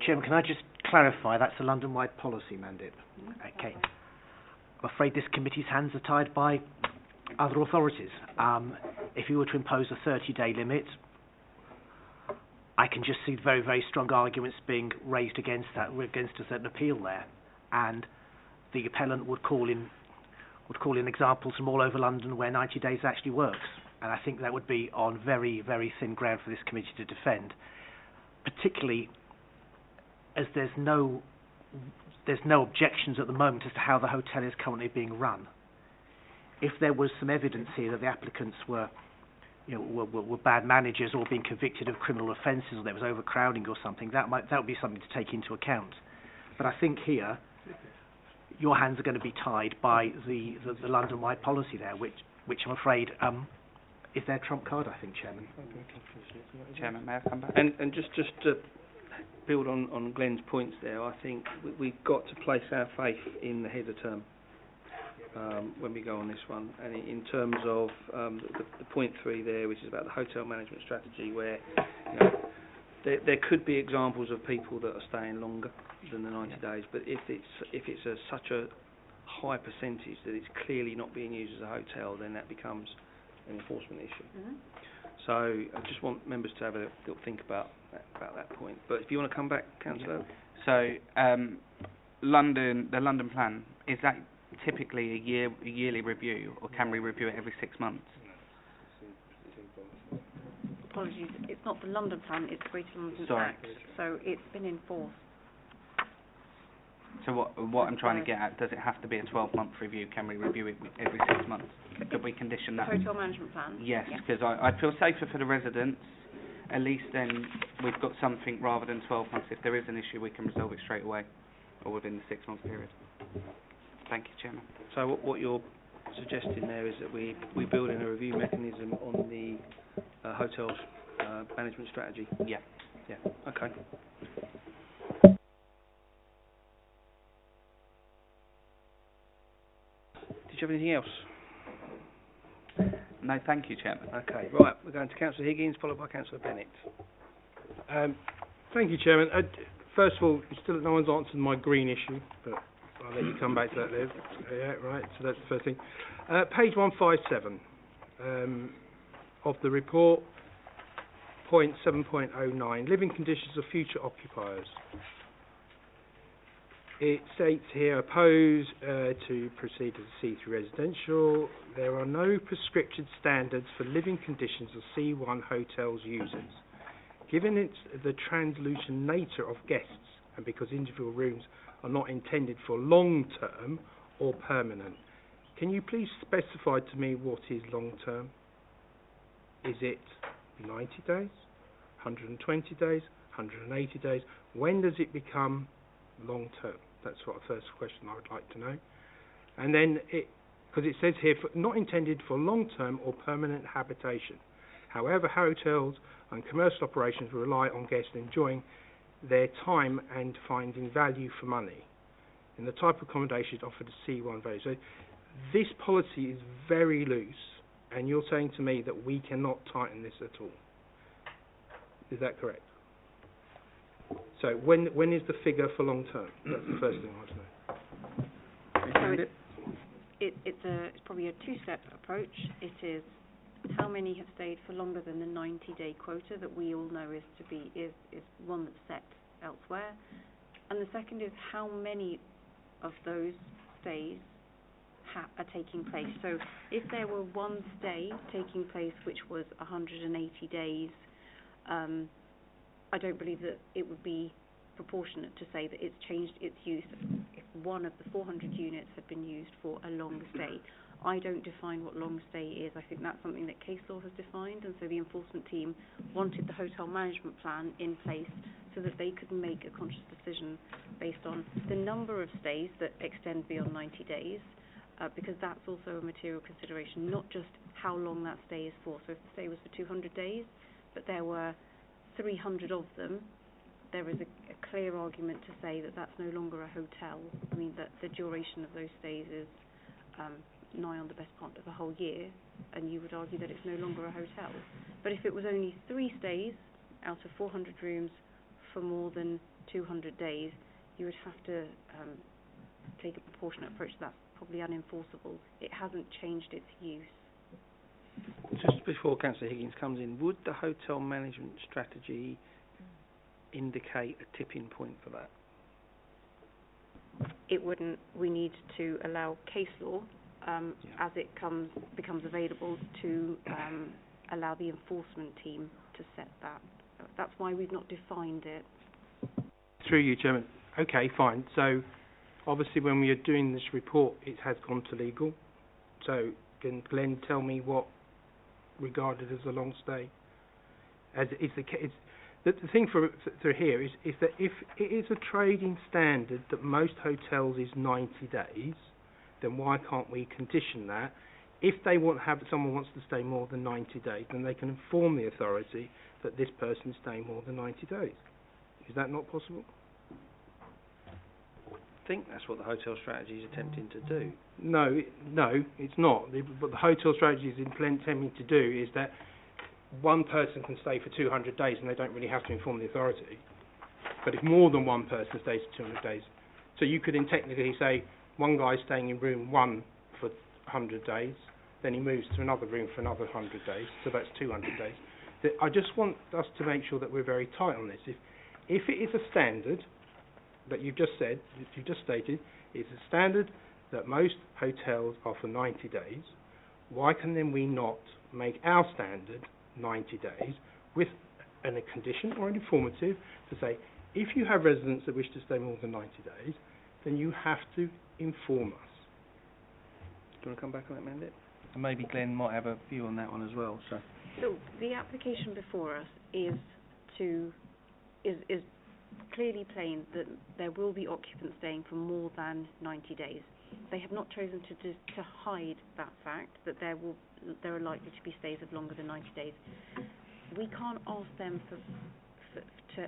Chairman, can I just clarify, that's a London-wide policy mandate? Okay. I'm afraid this committee's hands are tied by other authorities. If you were to impose a 30-day limit, I can just see very, very strong arguments being raised against that, against a certain appeal there, and the appellant would call in examples from all over London where 90 days actually works, and I think that would be on very, very thin ground for this committee to defend, particularly as there's no objections at the moment as to how the hotel is currently being run. If there was some evidence here that the applicants were bad managers or being convicted of criminal offences, or there was overcrowding or something, that would be something to take into account. But I think here, your hands are going to be tied by the London-wide policy there, which I'm afraid is their trump card, I think, Chairman. Chairman, may I come back? And just to build on Glenn's points there, I think we've got to place our faith in the header term when we go on this one. And in terms of the point 3 there, which is about the hotel management strategy, where there could be examples of people that are staying longer than the 90 days, but if it's such a high percentage that it's clearly not being used as a hotel, then that becomes an enforcement issue. Mm-hmm. So I just want members to have a little think about that point. But if you want to come back, Councillor. So the London plan, is that typically a yearly review, or can we review it every 6 months? Apologies, it's not the London plan, it's the Greater London Sorry. Act, so it's been in force. So what I'm trying to get at, does it have to be a 12-month review? Can we review it every 6 months? Could we condition that? The hotel management plan? Yes, Yeah. because I'd feel safer for the residents. At least then we've got something rather than 12 months. If there is an issue, we can resolve it straight away or within the 6-month period. Thank you, Chairman. So what you're suggesting there is that we build in a review mechanism on the hotel's management strategy? Yeah. Yeah, okay. Did you have anything else? No, thank you, Chairman. Okay, right, we're going to Councillor Higgins, followed by Councillor Bennett. Thank you, Chairman. First of all, still no one's answered my green issue, but I'll let you come back to that, Liv. Yeah, right, so that's the first thing. Page 157 of the report, point 7.09, living conditions of future occupiers. It states here, oppose to proceed as a C3 residential. There are no prescriptive standards for living conditions of C1 hotels users. Given the translucent nature of guests, and because individual rooms are not intended for long-term or permanent, can you please specify to me what is long-term? Is it 90 days, 120 days, 180 days? When does it become long-term? That's what the first question I would like to know. And then, because it says here, not intended for long-term or permanent habitation. However, hotels and commercial operations rely on guests enjoying their time and finding value for money. And the type of accommodation offered a C1 value. So this policy is very loose, and you're saying to me that we cannot tighten this at all. Is that correct? So when is the figure for long term? That's the first thing I want to know. So it's probably a two-step approach. It is how many have stayed for longer than the 90-day quota that we all know is one that's set elsewhere, and the second is how many of those stays are taking place. So if there were one stay taking place which was 180 days, I don't believe that it would be proportionate to say that it's changed its use if one of the 400 units had been used for a long stay. I don't define what long stay is. I think that's something that case law has defined, and so the enforcement team wanted the hotel management plan in place so that they could make a conscious decision based on the number of stays that extend beyond 90 days, because that's also a material consideration, not just how long that stay is for. So if the stay was for 200 days, but there were 300 of them, there is a clear argument to say that that's no longer a hotel. I mean, that the duration of those stays is nigh on the best part of a whole year, and you would argue that it's no longer a hotel. But if it was only 3 stays out of 400 rooms for more than 200 days, you would have to take a proportionate approach. That's probably unenforceable. It hasn't changed its use. Just before Councillor Higgins comes in, would the hotel management strategy indicate a tipping point for that? It wouldn't. We need to allow case law as it becomes available to allow the enforcement team to set that. That's why we've not defined it. Through you, Chairman. Okay, fine. So, obviously, when we are doing this report, it has gone to legal. So, can Glenn tell me what regarded as a long stay? As is the case, the thing through here is that if it is a trading standard that most hotels is 90 days, then why can't we condition that? If they someone wants to stay more than 90 days, then they can inform the authority that this person is staying more than 90 days. Is that not possible? I think that's what the hotel strategy is attempting to do. No, it's not. What the hotel strategy is attempting to do is that one person can stay for 200 days and they don't really have to inform the authority. But if more than one person stays for 200 days, so you could technically say one guy's staying in room 1 for 100 days, then he moves to another room for another 100 days, so that's 200 days. I just want us to make sure that we're very tight on this. If it is a standard that you've just said, you've just stated, it's a standard that most hotels offer 90 days, why can then we not make our standard 90 days with a condition or an informative to say, if you have residents that wish to stay more than 90 days, then you have to inform us. Do you want to come back on that, Mandip? And maybe Glenn might have a view on that one as well. So the application before us is clearly plain that there will be occupants staying for more than 90 days. They have not chosen to hide that fact that there are likely to be stays of longer than 90 days. We can't ask them to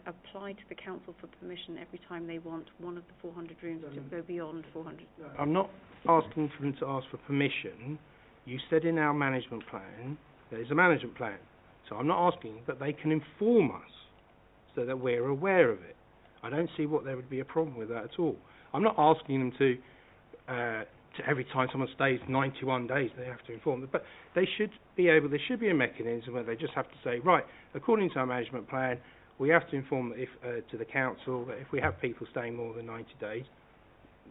apply to the council for permission every time they want one of the 400 rooms to go beyond 400. I'm not asking for them to ask for permission. You said in our management plan, there is a management plan. So I'm not asking, but they can inform us so that we're aware of it. I don't see what there would be a problem with that at all. I'm not asking them to every time someone stays 91 days, they have to inform them. But they should be able, there should be a mechanism where they just have to say, right, according to our management plan, we have to inform to the council that if we have people staying more than 90 days,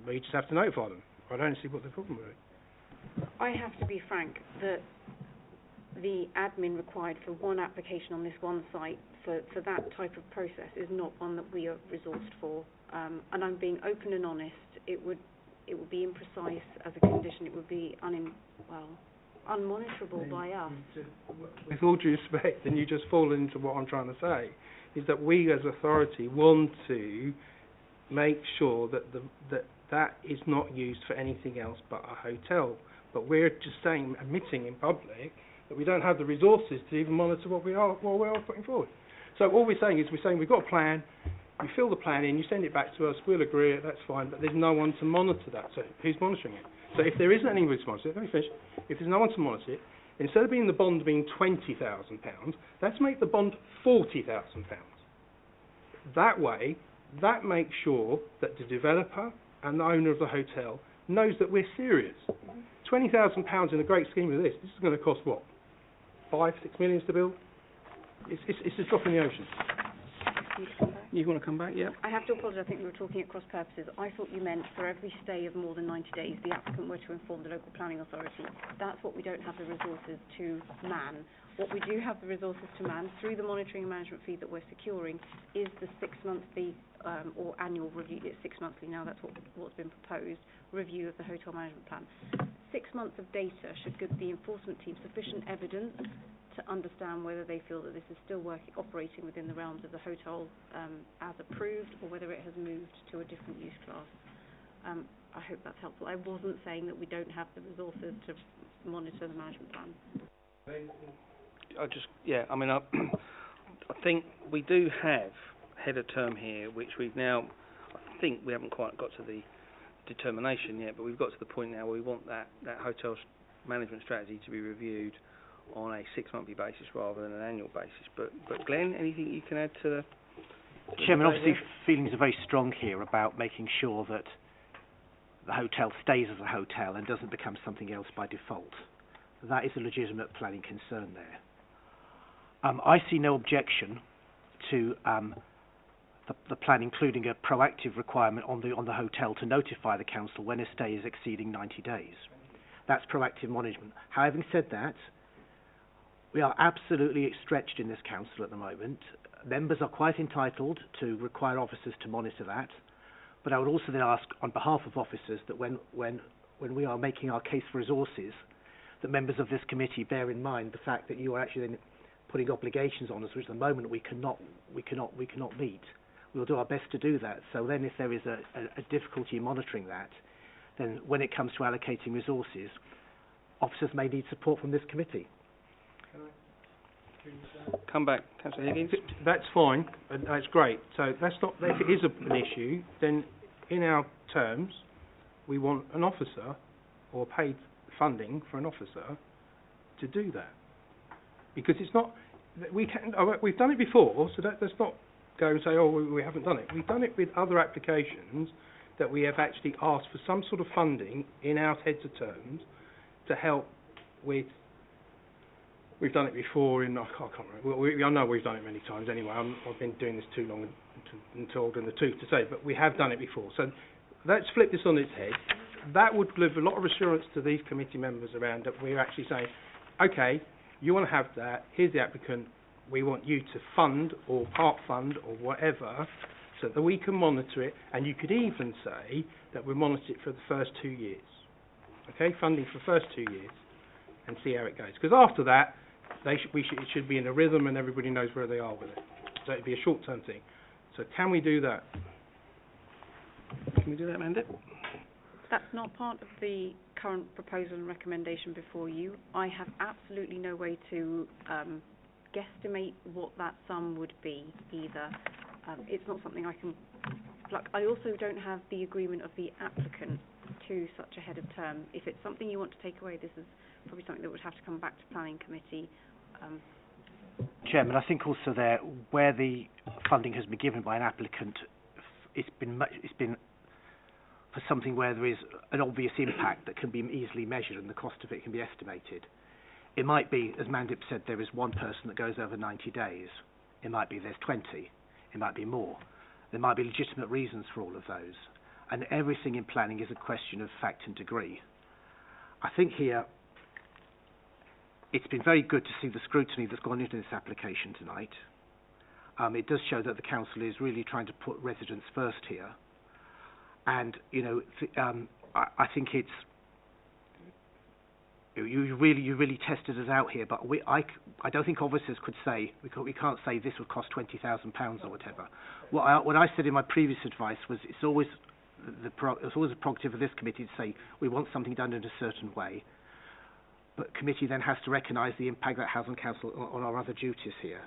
we just have to notify them. I don't see what the problem is. I have to be frank that the admin required for one application on this one site for that type of process is not one that we are resourced for. And I'm being open and honest. It would be imprecise as a condition. It would be unmonitorable by us. With all due respect, and you just fall into what I'm trying to say, is that we as authority want to make sure that that is not used for anything else but a hotel. But we're just admitting in public that we don't have the resources to even monitor what we are putting forward. So all we're saying is we've got a plan. You fill the plan in, you send it back to us, we'll agree it, that's fine, but there's no one to monitor that. So who's monitoring it? So if there isn't anybody to monitor it, let me finish. If there's no one to monitor it, instead of the bond being £20,000, let's make the bond £40,000. That way, that makes sure that the developer and the owner of the hotel knows that we're serious. £20,000 in the great scheme of this is going to cost what? 5-6 million to build? It's a drop in the ocean. You want to come back? Yeah. I have to apologise. I think we were talking at cross purposes. I thought you meant for every stay of more than 90 days, the applicant were to inform the local planning authority. That's what we don't have the resources to man. What we do have the resources to man through the monitoring and management fee that we're securing is the 6-monthly or annual review. It's 6 monthly now. That's what's been proposed. Review of the hotel management plan. 6 months of data should give the enforcement team sufficient evidence to understand whether they feel that this is still operating within the realms of the hotel as approved, or whether it has moved to a different use class. I hope that's helpful. I wasn't saying that we don't have the resources to monitor the management plan. I think we do have head of term here, which we've now, I think we haven't quite got to the determination yet, but we've got to the point now where we want that hotel management strategy to be reviewed on a 6-monthly basis rather than an annual basis. But Glenn, anything you can add to the Chairman, obviously feelings are very strong here about making sure that the hotel stays as a hotel and doesn't become something else by default. That is a legitimate planning concern there. I see no objection to the plan including a proactive requirement on the hotel to notify the council when a stay is exceeding 90 days. That's proactive management. Having said that, we are absolutely stretched in this council at the moment. Members are quite entitled to require officers to monitor that, but I would also then ask on behalf of officers that when we are making our case for resources, that members of this committee bear in mind the fact that you are actually then putting obligations on us which at the moment we cannot meet. We'll do our best to do that. So then if there is a difficulty in monitoring that, then when it comes to allocating resources, officers may need support from this committee. Come back, Councillor Higgins. That's fine, and that's great. So that's not. If it is an issue, then in our terms, we want an officer or paid funding for an officer to do that, because it's not. We've done it before, so let's not go and say, oh, we haven't done it. We've done it with other applications that we have actually asked for some sort of funding in our heads of terms to help with. We've done it before I can't remember. I know we've done it many times anyway. I've been doing this too long and told in the tooth to say, but we have done it before. So let's flip this on its head. That would give a lot of assurance to these committee members around that we're actually saying, okay, you want to have that, here's the applicant, we want you to fund or part fund or whatever so that we can monitor it, and you could even say that we monitor it for the first 2 years. Okay, funding for the first 2 years, and see how it goes. Because after that, it should be in a rhythm and everybody knows where they are with it. So it'd be a short-term thing. So can we do that? Can we do that, Amanda? That's not part of the current proposal and recommendation before you. I have absolutely no way to guesstimate what that sum would be either. It's not something I can pluck. I also don't have the agreement of the applicant to such a head of term. If it's something you want to take away, this is probably something that would have to come back to planning committee. Chairman, I think also there, where the funding has been given by an applicant, it's been for something where there is an obvious impact that can be easily measured and the cost of it can be estimated. It might be, as Mandip said, there is one person that goes over 90 days. It might be there's 20. It might be more. There might be legitimate reasons for all of those. And everything in planning is a question of fact and degree. I think here it's been very good to see the scrutiny that's gone into this application tonight. It does show that the council is really trying to put residents first here. And, you know, I think it's... You really tested us out here, but I don't think officers could say, we can't say this would cost £20,000 or whatever. What I said in my previous advice was it's always a prerogative of this committee to say we want something done in a certain way, but committee then has to recognise the impact that has on council on our other duties here.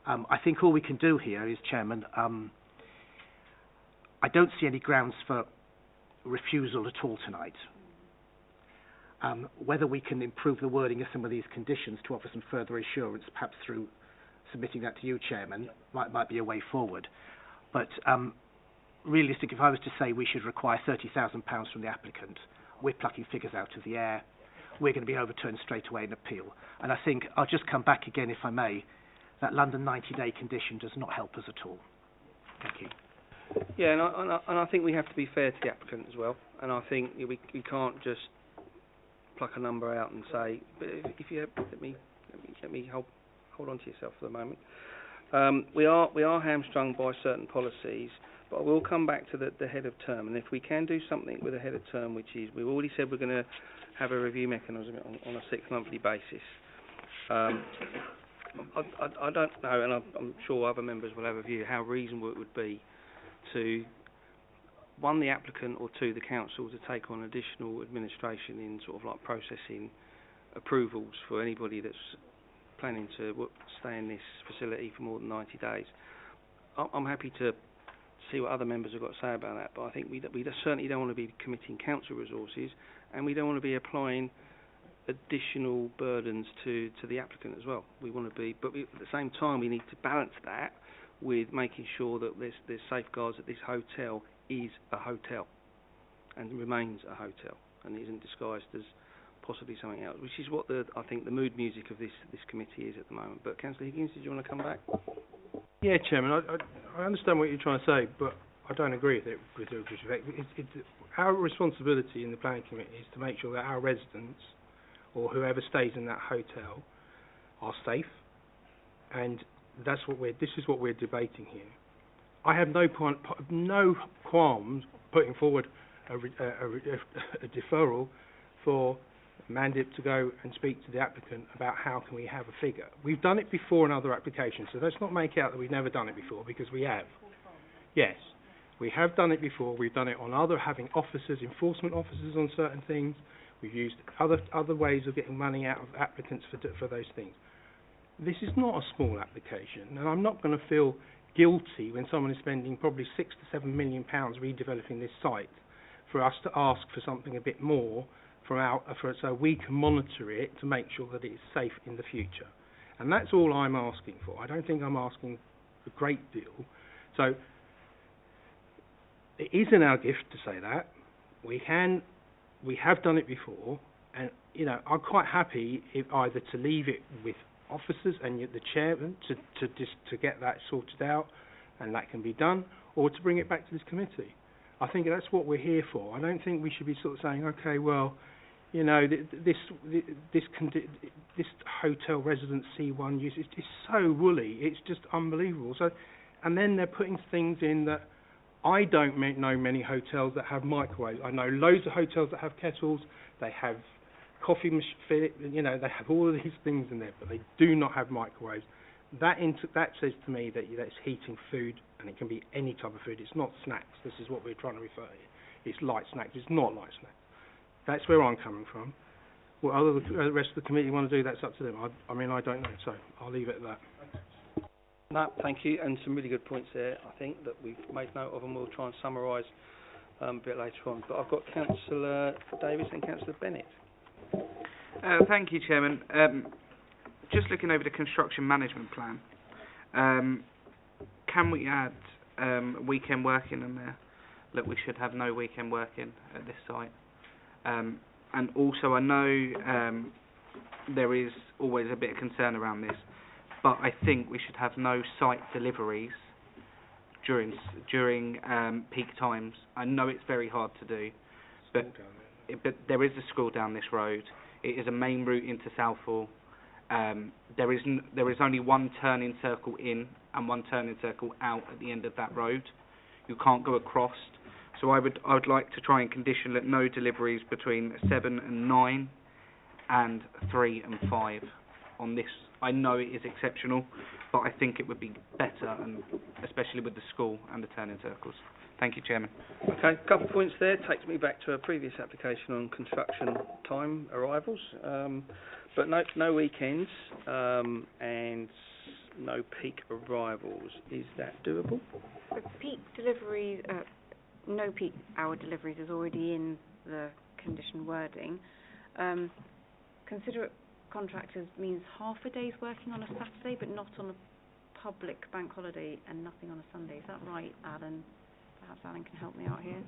I think all we can do here is, Chairman, I don't see any grounds for refusal at all tonight. Whether we can improve the wording of some of these conditions to offer some further assurance, perhaps through submitting that to you, Chairman, might be a way forward. But realistic, if I was to say we should require £30,000 from the applicant, we're plucking figures out of the air. We're going to be overturned straight away in appeal. And I think I'll just come back again, if I may, that London 90-day condition does not help us at all. Thank you. Yeah, and I think we have to be fair to the applicant as well. And I think we can't just pluck a number out and say, but if you let me hold on to yourself for the moment. We are hamstrung by certain policies, but I will come back to the head of term. And if we can do something with a head of term, which is we've already said we're going to have a review mechanism on a 6-monthly basis. I don't know, and I'm sure other members will have a view how reasonable it would be to, one, the applicant, or two, the council, to take on additional administration in sort of like processing approvals for anybody that's planning to stay in this facility for more than 90 days. I'm happy to see what other members have got to say about that, but I think we certainly don't want to be committing council resources, and we don't want to be applying additional burdens to the applicant as well. We want to be, but at the same time, we need to balance that with making sure that there's safeguards that this hotel is a hotel and remains a hotel and isn't disguised as possibly something else, which is what I think the mood music of this committee is at the moment. But Councillor Higgins, did you want to come back? Yeah, Chairman, I understand what you're trying to say, but I don't agree with it with due respect. It's our responsibility in the planning committee is to make sure that our residents or whoever stays in that hotel are safe, and this is what we're debating here. I have no qualms putting forward a deferral for Mandip to go and speak to the applicant about how can we have a figure. We've done it before in other applications, so let's not make out that we've never done it before, because we have. Yes, we have done it before. We've done it on having officers, enforcement officers on certain things. We've used other ways of getting money out of applicants for those things. This is not a small application, and I'm not going to feel guilty when someone is spending probably £6 to £7 million redeveloping this site for us to ask for something a bit more so we can monitor it to make sure that it is safe in the future. And that's all I'm asking for. I don't think I'm asking a great deal. So it is in our gift to say that. We have done it before, and I'm quite happy either to leave it with officers and the chairman to get that sorted out, and that can be done, or to bring it back to this committee. I think that's what we're here for. I don't think we should be sort of saying, okay, well, this hotel resident C1 use is so woolly. It's just unbelievable. So, and then they're putting things in that I don't know many hotels that have microwaves. I know loads of hotels that have kettles. They have coffee machine, they have all of these things in there, but they do not have microwaves. That says to me that it's heating food, and it can be any type of food. It's not snacks. This is what we're trying to refer to. It's light snacks. It's not light snacks. That's where I'm coming from. What other the rest of the committee want to do, that's up to them. I mean, I don't know, so I'll leave it at that. No, thank you, and some really good points there, I think, that we've made note of, and we'll try and summarise a bit later on. But I've got Councillor Davis and Councillor Bennett. Thank you, Chairman. Just looking over the construction management plan, can we add weekend working in there? Look, we should have no weekend working at this site. And also, I know there is always a bit of concern around this, but I think we should have no site deliveries during peak times. I know it's very hard to do, but there is a school down this road. It is a main route into Southall. There is only one turning circle in and one turning circle out at the end of that road. You can't go across. So I would like to try and condition that no deliveries between 7 and 9 and 3 and 5 on this. I know it is exceptional, but I think it would be better, and especially with the school and the turning circles. Thank you, Chairman. Okay, a couple of points there. Takes me back to a previous application on construction time arrivals. But no weekends and no peak arrivals. Is that doable? The peak deliveries, no peak hour deliveries is already in the condition wording. Considerate contractors means half a day's working on a Saturday, but not on a public bank holiday, and nothing on a Sunday. Is that right, Alan? Perhaps Alan can help me out here.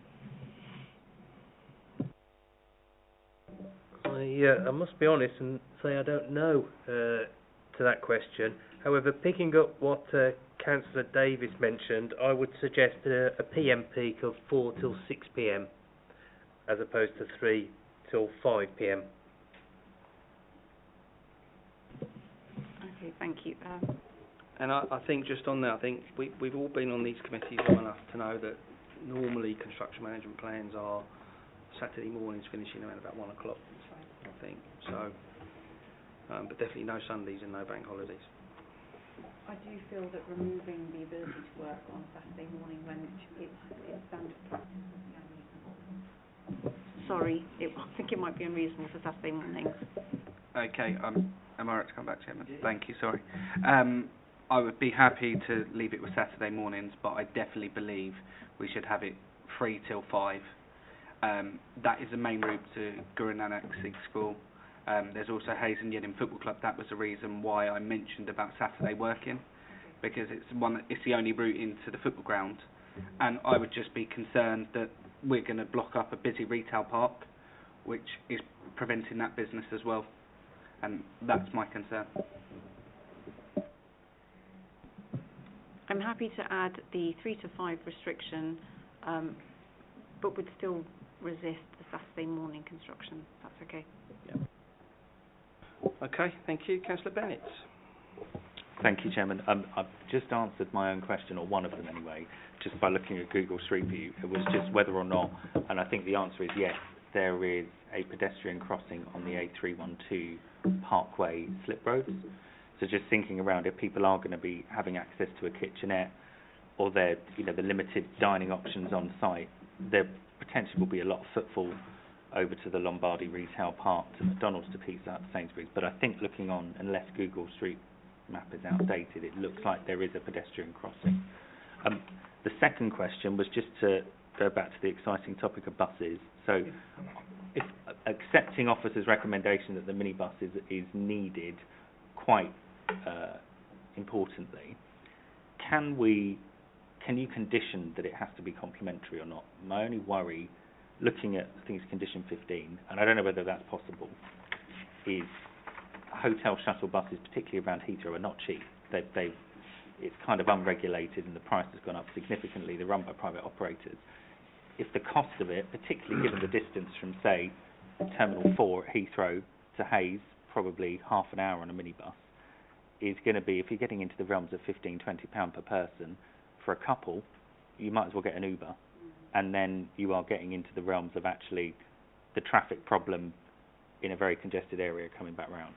I must be honest and say I don't know to that question. However, picking up what Councillor Davis mentioned, I would suggest a PM peak of 4 till 6 p.m. as opposed to 3 till 5 p.m. Okay, thank you. And I think just on that, I think we've all been on these committees long enough to know that normally construction management plans are Saturday mornings finishing around about 1 o'clock, I think. So, but definitely no Sundays and no bank holidays. I do feel that removing the ability to work on Saturday morning when it's standard practice is unreasonable. Sorry, I think it might be unreasonable for Saturday mornings. Okay, am I right to come back, Chairman? Thank you, sorry. I would be happy to leave it with Saturday mornings, but I definitely believe we should have it 3 till 5. That is the main route to Guru Nanak Sikh School. There's also Hayes and Yeading Football Club. That was the reason why I mentioned about Saturday working, because it's the only route into the football ground. And I would just be concerned that we're going to block up a busy retail park, which is preventing that business as well. And that's my concern. I'm happy to add the 3 to 5 restriction, but would still resist the Saturday morning construction. That's okay. Yeah. Okay, thank you. Councillor Bennett. Thank you, Chairman. I've just answered my own question, or one of them anyway, just by looking at Google Street View. It was just whether or not, and I think the answer is yes, there is a pedestrian crossing on the A312 Parkway slip roads. So just thinking around, if people are going to be having access to a kitchenette, or the limited dining options on site, there potentially will be a lot of footfall over to the Lombardy Retail Park, to McDonald's, to Pizza Hut, Sainsbury's. But I think looking on, unless Google Street Map is outdated, it looks like there is a pedestrian crossing. The second question was just to go back to the exciting topic of buses. So, if accepting officers' recommendation that the minibus is needed, quite importantly, can you condition that it has to be complimentary or not? My only worry, looking at things condition 15, and I don't know whether that's possible, is hotel shuttle buses, particularly around Heathrow, are not cheap. It's kind of unregulated and the price has gone up significantly. They're run by private operators. If the cost of it, particularly given the distance from, say, Terminal 4 at Heathrow to Hayes, probably half an hour on a minibus, is going to be, if you're getting into the realms of £15, £20 per person, for a couple, you might as well get an Uber, and then you are getting into the realms of actually the traffic problem in a very congested area coming back round.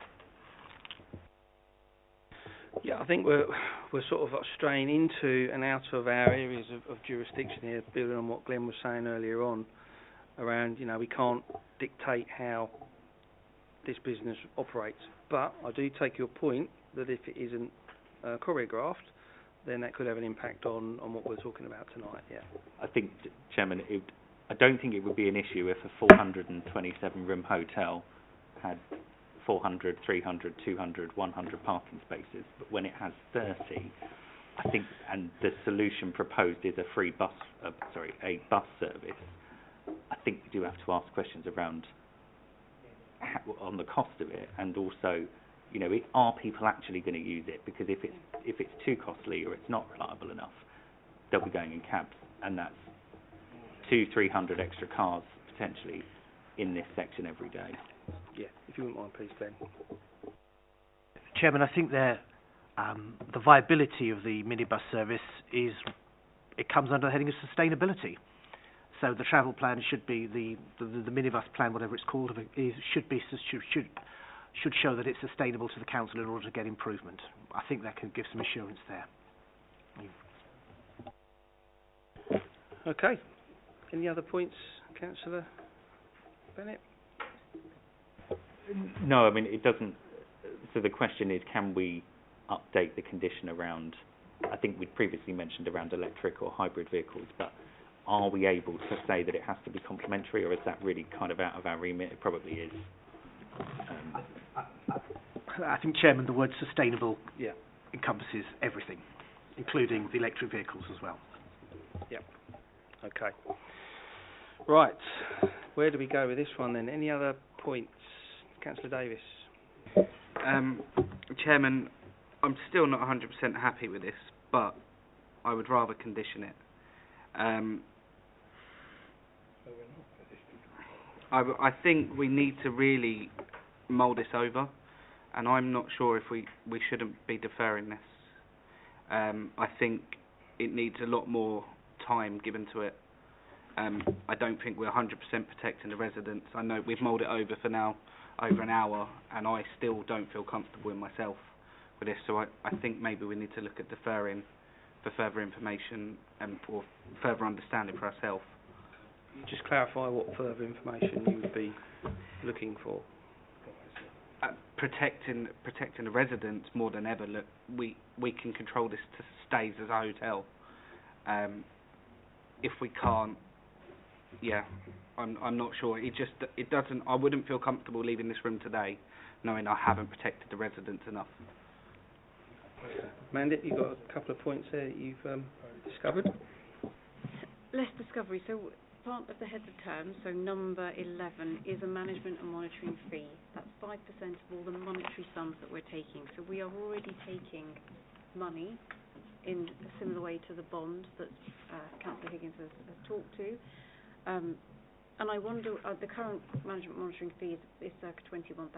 Yeah, I think we're sort of straying into and out of our areas of jurisdiction here, building on what Glenn was saying earlier on around, you know, we can't dictate how this business operates. But I do take your point that if it isn't choreographed, then that could have an impact on what we're talking about tonight, yeah. I think, Chairman, I don't think it would be an issue if a 427-room hotel had 400, 300, 200, 100 parking spaces, but when it has 30, I think, and the solution proposed is a bus service, I think we do have to ask questions around on the cost of it, and also, you know, are people actually going to use it? Because if it's too costly or it's not reliable enough, they'll be going in cabs, and that's 200-300 extra cars potentially in this section every day. Yeah, if you wouldn't mind, please, Ben. Chairman, I think the viability of the minibus service comes under the heading of sustainability. So the travel plan should be the minibus plan, whatever it's called, should show that it's sustainable to the council in order to get improvement. I think that can give some assurance there. Okay. Any other points, Councillor Bennett? No, I mean, it doesn't. So the question is, can we update the condition around, I think we'd previously mentioned around electric or hybrid vehicles, but are we able to say that it has to be complementary, or is that really kind of out of our remit? It probably is. I think, Chairman, the word sustainable Yeah. encompasses everything, including the electric vehicles as well. Yep. Okay. Right. Where do we go with this one then? Any other points? Councillor Davis. Chairman, I'm still not 100% happy with this, but I would rather condition it. I think we need to really mull this over, and I'm not sure if we shouldn't be deferring this. I think it needs a lot more time given to it. I don't think we're 100% protecting the residents. I know we've mulled it over for now over an hour, and I still don't feel comfortable in myself with this, so I think maybe we need to look at deferring for further information and for further understanding for ourselves. Just clarify what further information you would be looking for. Protecting the residents more than ever. Look, we can control this to stays as a hotel. If we can't, yeah, I'm not sure. It doesn't. I wouldn't feel comfortable leaving this room today, knowing I haven't protected the residents enough. Mandip, you've got a couple of points there that you've discovered. Less discovery. So part of the heads of terms, so number 11, is a management and monitoring fee. That's 5% of all the monetary sums that we're taking. So we are already taking money in a similar way to the bond that Councillor Higgins has talked to. And I wonder, the current management monitoring fee is circa £21,000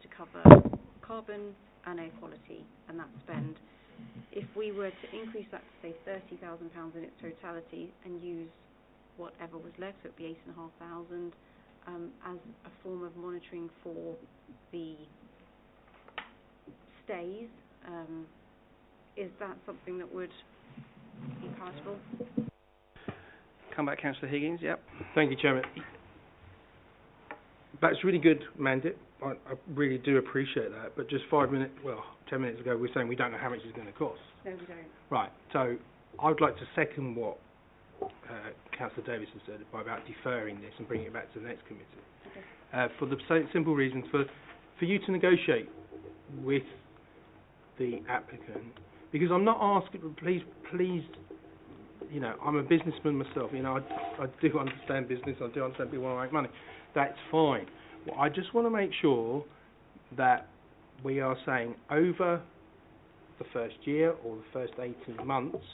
to cover carbon and air quality and that spend. If we were to increase that to, say, £30,000 in its totality and use whatever was left, so it would be £8,500, as a form of monitoring for the stays, is that something that would be palatable? Come back, Councillor Higgins, yep. Thank you, Chairman. That's really good, Mandip. I really do appreciate that. But just 10 minutes ago, we were saying we don't know how much it's going to cost. No, we don't. Right. So I would like to second what Councillor Davis has said about deferring this and bringing it back to the next committee. Okay. For the simple reason, for you to negotiate with the applicant, because I'm not asking, please, you know, I'm a businessman myself, you know, I do understand business, I do understand people want to make money. That's fine. Well, I just want to make sure that we are saying over the first year or the first 18 months,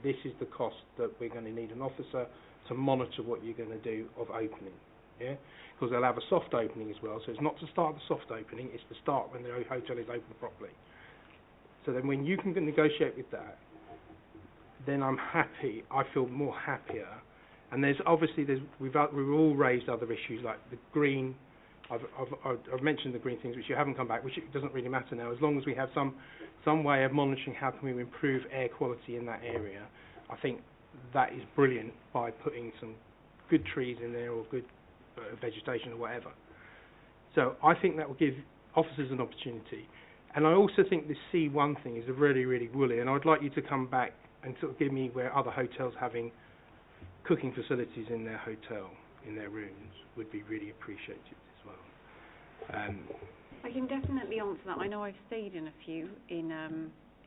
this is the cost that we're going to need an officer to monitor what you're going to do of opening. Yeah, because they'll have a soft opening as well. So it's not to start the soft opening; it's to start when the hotel is open properly. So then, when you can negotiate with that, then I'm happy. I feel more happier. And we've all raised other issues like the green. I've mentioned the green things which you haven't come back, which it doesn't really matter now. As long as we have some way of monitoring how can we improve air quality in that area, I think that is brilliant by putting some good trees in there or good vegetation or whatever. So I think that will give officers an opportunity. And I also think this C1 thing is really, really woolly, and I'd like you to come back and sort of give me where other hotels having cooking facilities in their hotel, in their rooms, would be really appreciated as well. I can definitely answer that. I know I've stayed in a few in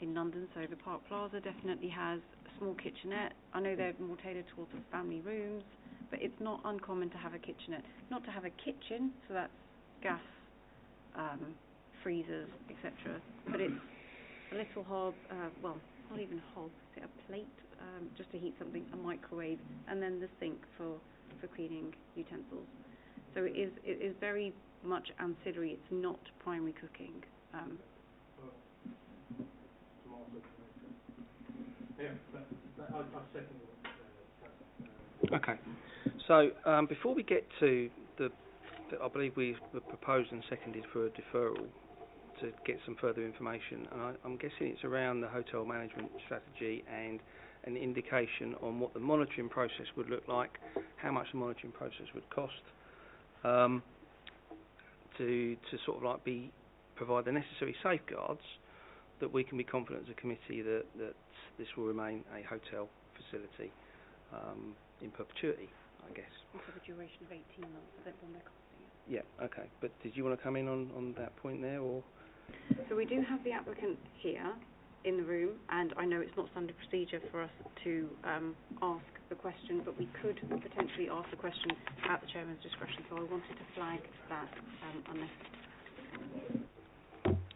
London, so the Park Plaza definitely has a small kitchenette. I know they're more tailored towards the family rooms, but it's not uncommon to have a kitchenette. Not to have a kitchen, so that's gas, freezers, etc. But it's a little hob, well, not even a hob, is it a plate, just to heat something, a microwave, and then the sink for cleaning utensils. So it is very much ancillary. It's not primary cooking. Okay. So before we get to I believe we were proposed and seconded for a deferral to get some further information, and I'm guessing it's around the hotel management strategy and an indication on what the monitoring process would look like, how much the monitoring process would cost, to sort of like provide the necessary safeguards that we can be confident as a committee that this will remain a hotel facility in perpetuity, I guess. And for the duration of 18 months, I don't know they're costing it. Yeah, okay. But did you want to come in on that point there, or? So we do have the applicant here in the room, and I know it's not standard procedure for us to ask the question, but we could potentially ask the question at the chairman's discretion, so I wanted to flag that unless...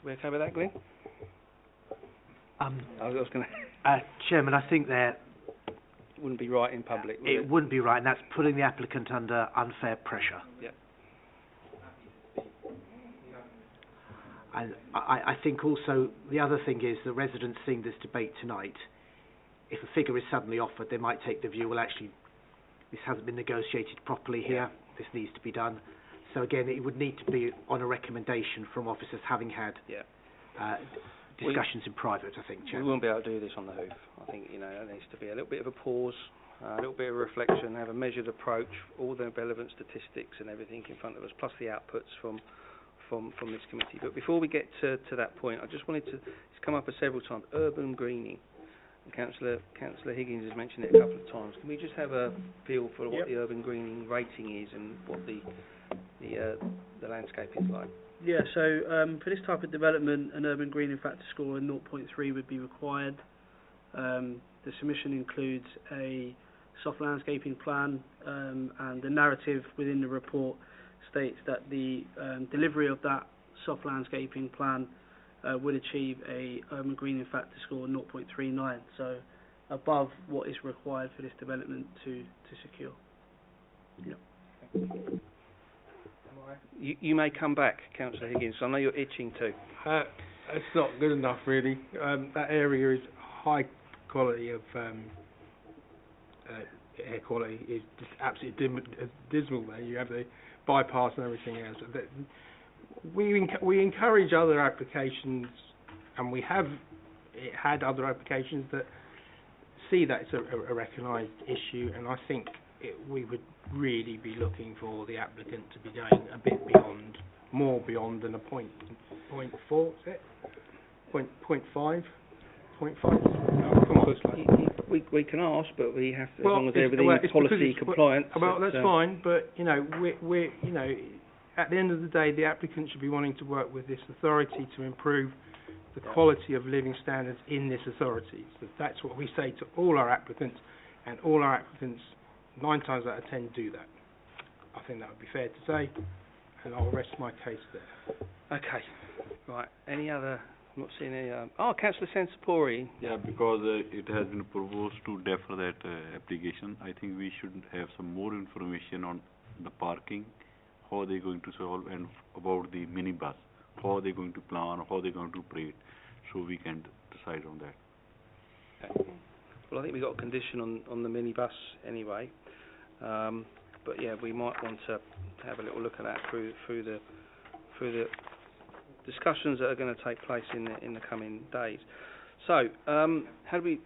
We okay with that, Glenn? I was going to... Chairman, I think that... wouldn't be right in public, would it wouldn't be right, and that's putting the applicant under unfair pressure. Yeah. And I think also the other thing is the residents seeing this debate tonight, if a figure is suddenly offered, they might take the view, well, actually, this hasn't been negotiated properly here, this needs to be done. So again, it would need to be on a recommendation from officers having had discussions in private, I think, Chairman. We won't be able to do this on the hoof. I think, there needs to be a little bit of a pause, a little bit of reflection, have a measured approach, all the relevant statistics and everything in front of us, plus the outputs from this committee. But before we get to that point, I just wanted to, it's come up several times, urban greening. Councillor Higgins has mentioned it a couple of times. Can we just have a feel for what the urban greening rating is and what the landscape is like? Yeah, so for this type of development, an urban greening factor score of 0.3 would be required. The submission includes a soft landscaping plan, and the narrative within the report states that the delivery of that soft landscaping plan would achieve a urban greening factor score of 0.39, so above what is required for this development to secure. Yep. You may come back, Councillor Higgins. I know you're itching to. It's not good enough, really. That area is high quality of air quality. Is just absolutely dismal there. You have the bypass and everything else. We encourage other applications, and we have had other applications that see that it's a recognised issue, and I think we would really be looking for the applicant to be going a bit beyond, more beyond than a 0.4, is it? 0.5? 0.5? We can ask, but we have to, as long as everything is policy compliant. Well, that's fine, but we're at the end of the day, the applicant should be wanting to work with this authority to improve the quality of living standards in this authority. So that's what we say to all our applicants, and all our applicants 9 times out of 10 do that. I think that would be fair to say, and I'll rest my case there. Okay, right. Any other? I'm not seeing any. Councillor Sensapori. Yeah, because it has been proposed to defer that application. I think we should have some more information on the parking, how they're going to solve, and about the minibus, how they're going to plan, how they're going to operate, so we can decide on that. Okay. Well, I think we've got a condition on the minibus anyway. But yeah, we might want to have a little look at that through the discussions that are going to take place in the coming days. So, how do we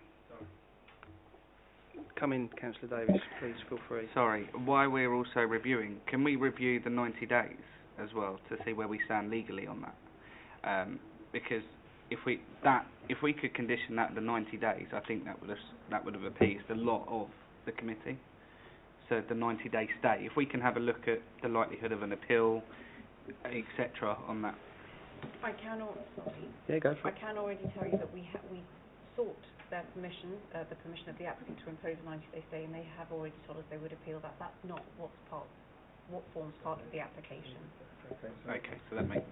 come in, Councillor Davis? Please feel free. Sorry, while we're also reviewing, can we review the 90 days as well to see where we stand legally on that? Because if we could condition that the 90 days, I think that would have appeased a lot of the committee. So the 90-day stay, if we can have a look at the likelihood of an appeal, etc. on that. I can already tell you that we sought their permission, the permission of the applicant to impose a 90-day stay, and they have already told us they would appeal that. That's not what forms part of the application. Okay, so that makes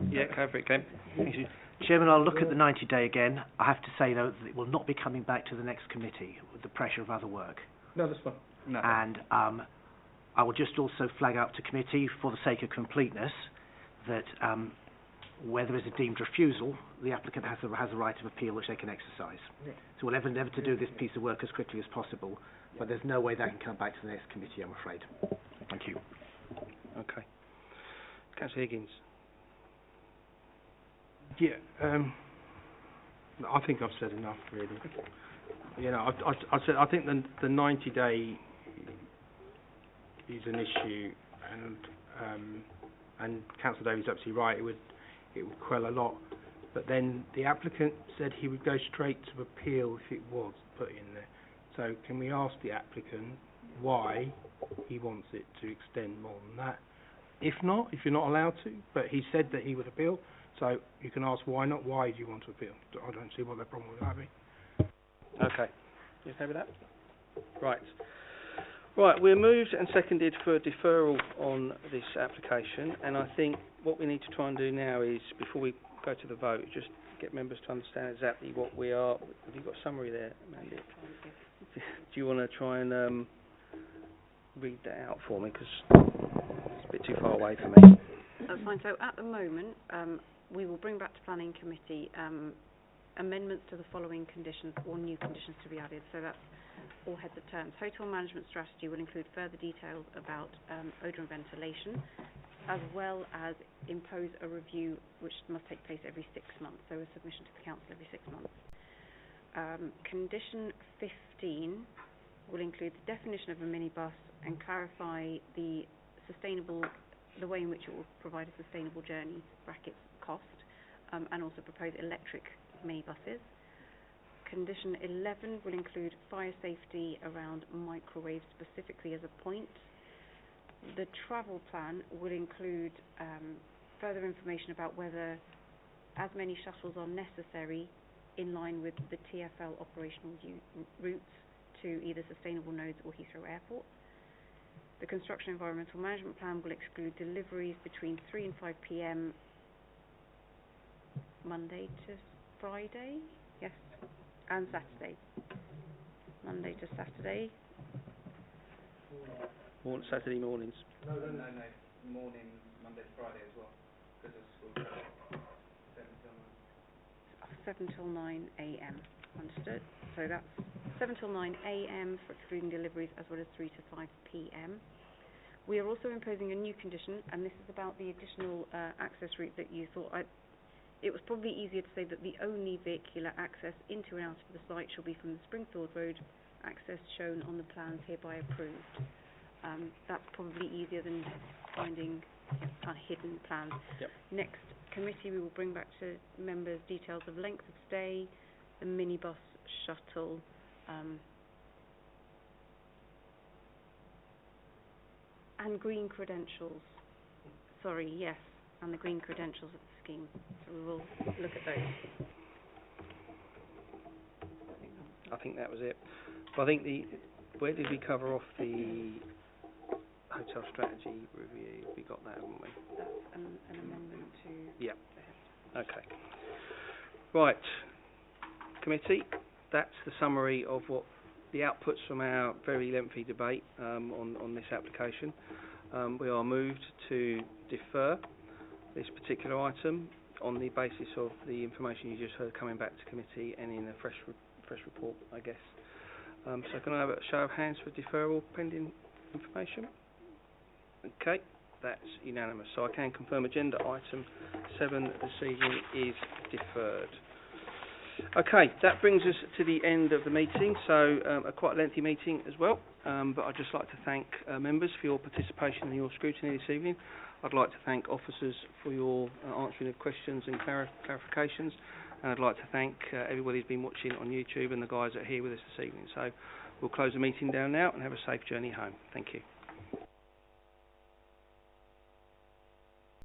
Yeah, go for it, Ken. Thank you. Chairman, I'll look at the 90-day again. I have to say, though, that it will not be coming back to the next committee with the pressure of other work. No, that's fine. no. And I will just also flag up to committee, for the sake of completeness, that where there is a deemed refusal, the applicant has a right of appeal which they can exercise. Yeah. So we'll endeavour to do this piece of work as quickly as possible, but there's no way that can come back to the next committee, I'm afraid. Thank you. Okay. Councillor Higgins. Yeah, I think I've said enough, really. You know, I think the 90-day is an issue, and Councillor Davies is absolutely right. It would quell a lot. But then the applicant said he would go straight to appeal if it was put in there. So can we ask the applicant why he wants it to extend more than that? If not, if you're not allowed to, but he said that he would appeal, so you can ask why not. Why do you want to appeal? I don't see what the problem with that be. Okay. You okay with that? Right. Right, we're moved and seconded for deferral on this application, and I think what we need to try and do now is, before we go to the vote, just get members to understand exactly what we are. Have you got a summary there, Mandy? Do you want to try and read that out for me, because it's a bit too far away for me. That's fine. So at the moment, we will bring back to Planning Committee amendments to the following conditions, or new conditions to be added. So that's all heads of terms. Hotel management strategy will include further details about odour and ventilation, as well as impose a review which must take place every 6 months, so a submission to the council every 6 months. Condition 15 will include the definition of a minibus and clarify the way in which it will provide a sustainable journey, brackets cost, and also propose electric minibuses. Condition 11 will include fire safety around microwaves specifically as a point. The travel plan will include further information about whether as many shuttles are necessary in line with the TfL operational routes to either sustainable nodes or Heathrow Airport. The construction environmental management plan will exclude deliveries between 3 and 5 p.m. Monday to Friday, yes, and Saturday. Monday to Saturday. Saturday mornings. No. Morning, Monday to Friday as well, because of school. 7 till 9 a.m. Understood. So that's 7 till 9 a.m. for excluding deliveries, as well as 3 to 5 p.m. We are also imposing a new condition, and this is about the additional access route that you thought. It was probably easier to say that the only vehicular access into and out of the site shall be from the Springfield Road access shown on the plans hereby approved. That's probably easier than finding kind of hidden plans. Yep. Next committee, we will bring back to members details of length of stay, the minibus shuttle, and green credentials. Sorry, yes, and the green credentials of the scheme. So we will look at those. I think that was it. But I think where did we cover off the hotel strategy review? We got that, haven't we? That's an amendment to... Yeah. Okay. Right. Committee, that's the summary of what the outputs from our very lengthy debate on this application. We are moved to defer this particular item on the basis of the information you just heard coming back to committee and in a fresh report, I guess. So can I have a show of hands for deferral pending information? Okay, that's unanimous. So I can confirm agenda item 7 this evening is deferred. Okay, that brings us to the end of the meeting, so a quite lengthy meeting as well, but I'd just like to thank members for your participation and your scrutiny this evening. I'd like to thank officers for your answering of questions and clarifications, and I'd like to thank everybody who's been watching on YouTube and the guys that are here with us this evening. So we'll close the meeting down now and have a safe journey home. Thank you.